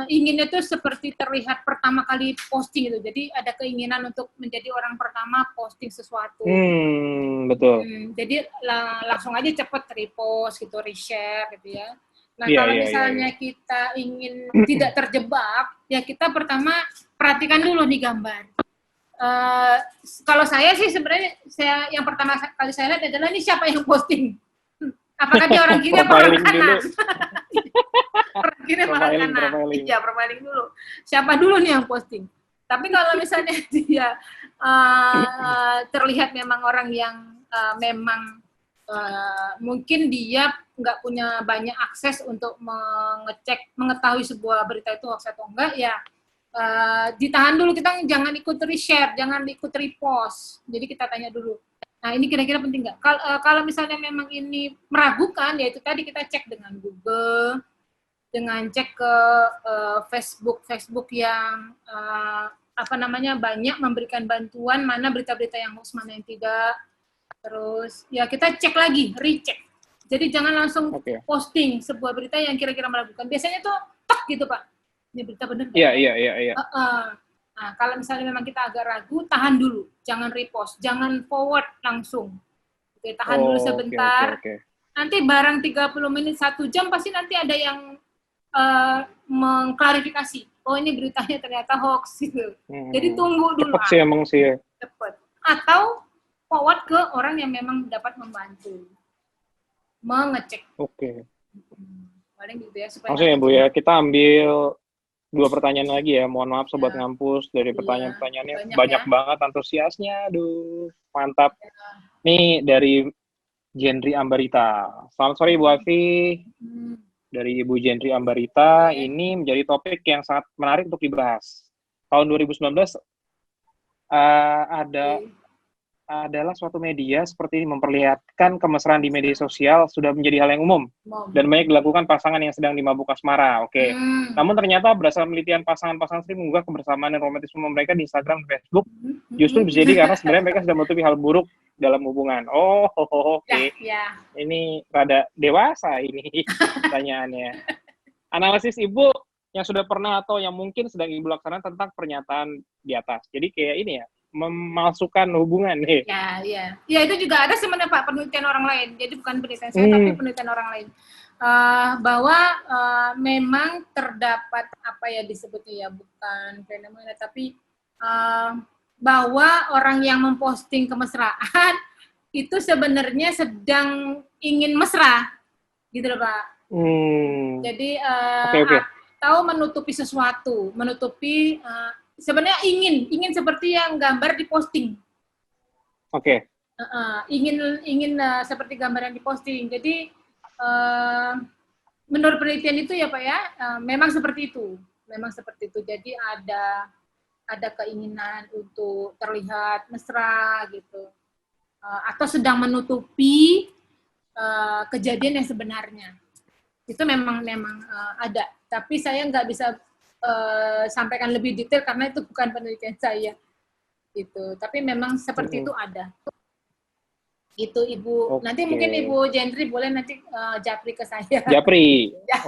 inginnya tuh seperti terlihat pertama kali posting itu. Jadi ada keinginan untuk menjadi orang pertama posting sesuatu. Betul. Jadi langsung aja cepet repost gitu, reshare gitu ya. Nah, kalau misalnya kita ingin tidak terjebak, ya kita pertama perhatikan dulu nih gambar. Kalau saya sih sebenarnya yang pertama kali saya lihat adalah ini siapa yang posting. Apakah dia orang kiri atau orang kanan? Orang kiri atau orang kanan? Iya, profiling dulu. Siapa dulu nih yang posting? Tapi kalau misalnya dia terlihat memang orang yang memang mungkin dia nggak punya banyak akses untuk mengetahui sebuah berita itu hoax atau enggak, ya ditahan dulu, kita jangan ikut reshare, jangan ikut repost. Jadi kita tanya dulu. Nah, ini kira-kira penting nggak? Kalau misalnya memang ini meragukan, ya itu tadi kita cek dengan Google, dengan cek ke Facebook yang banyak memberikan bantuan, mana berita-berita yang hoax, mana yang tidak. Terus ya kita cek lagi, recheck. Jadi jangan langsung posting sebuah berita yang kira-kira meragukan. Biasanya tuh tok gitu, Pak. Ini berita benar. Iya. Nah, kalau misalnya memang kita agak ragu, tahan dulu. Jangan repost, jangan forward langsung. Oke, tahan dulu sebentar. Nanti barang 30 menit, 1 jam, pasti nanti ada yang mengklarifikasi. Oh, ini beritanya ternyata hoax gitu. Jadi tunggu dulu. Cepat sih emang sih. Cepat. Atau forward ke orang yang memang dapat membantu. Mengecek. Paling gitu ya. Langsung ya, Bu ya. Kita ambil 2 pertanyaan lagi ya. Mohon maaf Sobat Ngampus, dari pertanyaan-pertanyaannya banyak banget antusiasnya. Aduh, mantap. Nih dari Jendri Ambarita. Selamat sore Ibu Afi. Dari Ibu Jendri Ambarita, ini menjadi topik yang sangat menarik untuk dibahas. Tahun 2019 adalah suatu media seperti ini memperlihatkan kemesraan di media sosial sudah menjadi hal yang umum dan banyak dilakukan pasangan yang sedang dimabuk asmara. Namun ternyata berdasarkan penelitian pasangan-pasangan sering mengunggah kebersamaan dan romantisme mereka di Instagram dan Facebook justru bisa jadi karena sebenarnya mereka sudah menutupi hal buruk dalam hubungan. Ini rada dewasa ini pertanyaannya. Analisis Ibu yang sudah pernah atau yang mungkin sedang Ibu laksanakan tentang pernyataan di atas. Jadi kayak ini ya, memalsukan hubungan nih. Ya itu juga ada sebenarnya Pak, penelitian orang lain. Jadi bukan penelitian saya tapi penelitian orang lain. Bahwa memang terdapat apa ya disebutnya ya, bukan fenomena tapi bahwa orang yang memposting kemesraan itu sebenarnya sedang ingin mesra. Gitu loh Pak. Jadi atau menutupi sesuatu, sebenarnya ingin seperti yang gambar diposting. Ingin seperti gambar yang diposting. Jadi menurut penelitian itu ya Pak ya, memang seperti itu. Jadi ada keinginan untuk terlihat mesra gitu, atau sedang menutupi kejadian yang sebenarnya. Itu memang ada. Tapi saya nggak bisa sampaikan lebih detail karena itu bukan penelitian saya gitu, tapi memang seperti itu ada. Itu Ibu. Nanti mungkin Ibu Jendri boleh nanti japri ke saya. Japri. Ya.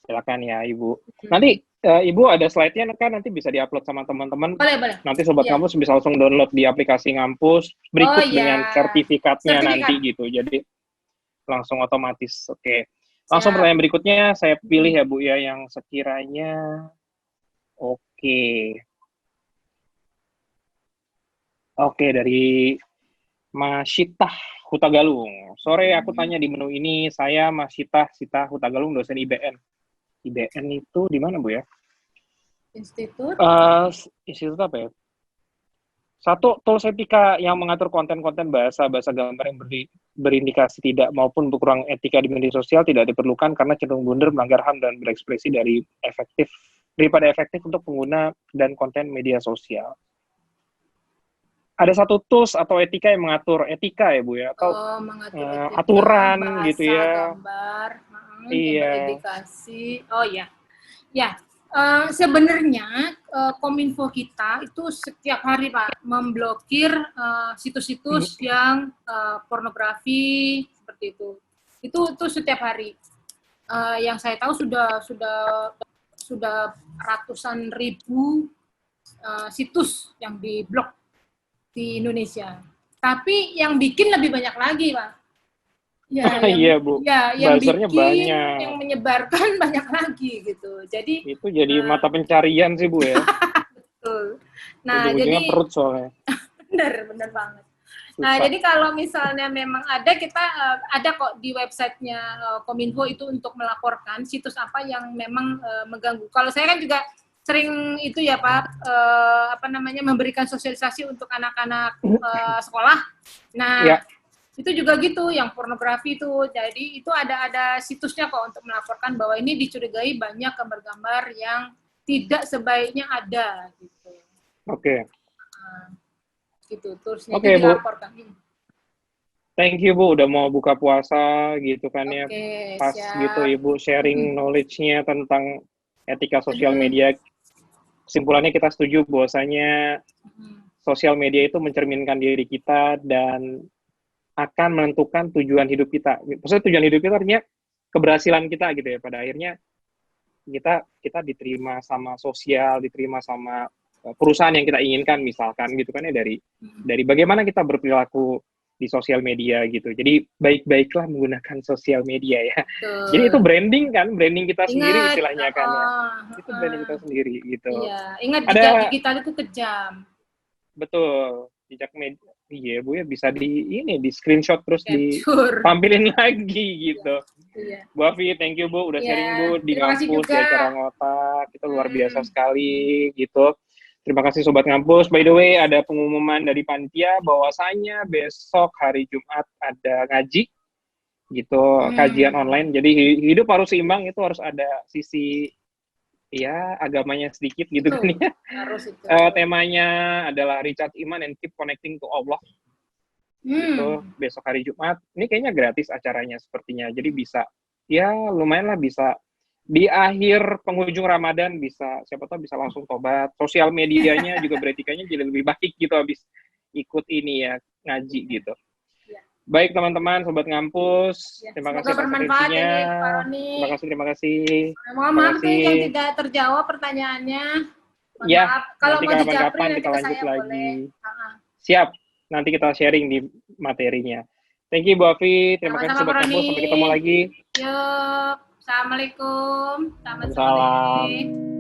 Silakan ya Ibu. Nanti Ibu ada slide-nya kan, nanti bisa diupload sama teman-teman. Boleh. Nanti Sobat Ngampus bisa langsung download di aplikasi Ngampus berikut dengan sertifikatnya nanti gitu. Jadi langsung otomatis. Langsung pertanyaan berikutnya saya pilih ya Bu ya, yang sekiranya dari Masitah Hutagalung. Sore aku tanya di menu ini, saya Masitah Hutagalung, dosen IBN. IBN itu di mana Bu ya? Institut apa ya? Satu tools etika yang mengatur konten-konten bahasa gambar yang berindikasi tidak maupun berkurang etika di media sosial tidak diperlukan karena cenderung blunder, melanggar HAM dan berekspresi daripada efektif untuk pengguna dan konten media sosial. Ada satu tools atau etika yang mengatur etika ya Bu ya, atau mengatur etika, aturan bahasa, gitu ya. gambar, Iya. indikasi. Oh ya, ya. Sebenarnya Kominfo kita itu setiap hari Pak memblokir situs-situs yang pornografi seperti itu. Itu setiap hari. Yang saya tahu sudah ratusan ribu situs yang diblok di Indonesia. Tapi yang bikin lebih banyak lagi Pak. Ya, iya Bu. Ya, yang bikin, banyak. yang menyebarkan banyak lagi gitu. Jadi itu jadi mata pencarian sih Bu ya. Betul. Nah, ujung-ujungnya jadi perut soalnya. benar banget. Nah, jadi kalau misalnya memang kita ada kok di websitenya Kominfo itu untuk melaporkan situs apa yang memang mengganggu. Kalau saya kan juga sering itu ya Pak, memberikan sosialisasi untuk anak-anak sekolah. Nah, ya. Itu juga gitu, yang pornografi itu. Jadi itu ada situsnya kok untuk melaporkan bahwa ini dicurigai banyak gambar-gambar yang tidak sebaiknya ada gitu. Oke. Gitu, terusnya dilaporkan. Thank you Bu, udah mau buka puasa gitu kan ya. Pas siap. gitu Ibu sharing knowledge-nya tentang etika sosial media. Kesimpulannya kita setuju bahwasanya sosial media itu mencerminkan diri kita dan akan menentukan tujuan hidup kita. Maksudnya tujuan hidup kita artinya keberhasilan kita gitu ya. Pada akhirnya kita diterima sama sosial, diterima sama perusahaan yang kita inginkan misalkan gitu kan ya, dari bagaimana kita berperilaku di sosial media gitu. Jadi baik-baiklah menggunakan sosial media ya. Jadi itu branding kita sendiri istilahnya kan ya. Itu branding kita sendiri gitu. Iya, ingat jejak digital itu kejam. Betul. Jejak media. Iya Bu ya, bisa di screenshot terus ditampilin lagi gitu. Iya. Bu Afi, thank you Bu udah sharing Bu di Ngampus di acara ngotak. Itu luar biasa sekali gitu. Terima kasih Sobat Ngampus. By the way, ada pengumuman dari panitia bahwasanya besok hari Jumat ada ngaji gitu, kajian online. Jadi hidup harus seimbang, itu harus ada sisi ya agamanya sedikit gitu kan ya. Harus itu. Temanya adalah recharge iman and keep connecting to Allah. Gitu, besok hari Jumat. Ini kayaknya gratis acaranya sepertinya. Jadi bisa ya lumayan lah, bisa di akhir penghujung Ramadan bisa, siapa tahu bisa langsung tobat. Sosial medianya juga beretikanya jadi lebih baik gitu habis ikut ini ya ngaji gitu. Baik teman-teman, Sobat Ngampus, terima kasih atas atensinya. Terima kasih. Mohon maaf yang tidak terjawab pertanyaannya. Ya, kalau nanti kapan-kapan kita lanjut lagi. Siap, nanti kita sharing di materinya. Thank you Bu Afi, terima kasih Sobat Ngampus, sampai ketemu lagi. Yuk, Assalamualaikum. Selamat sore.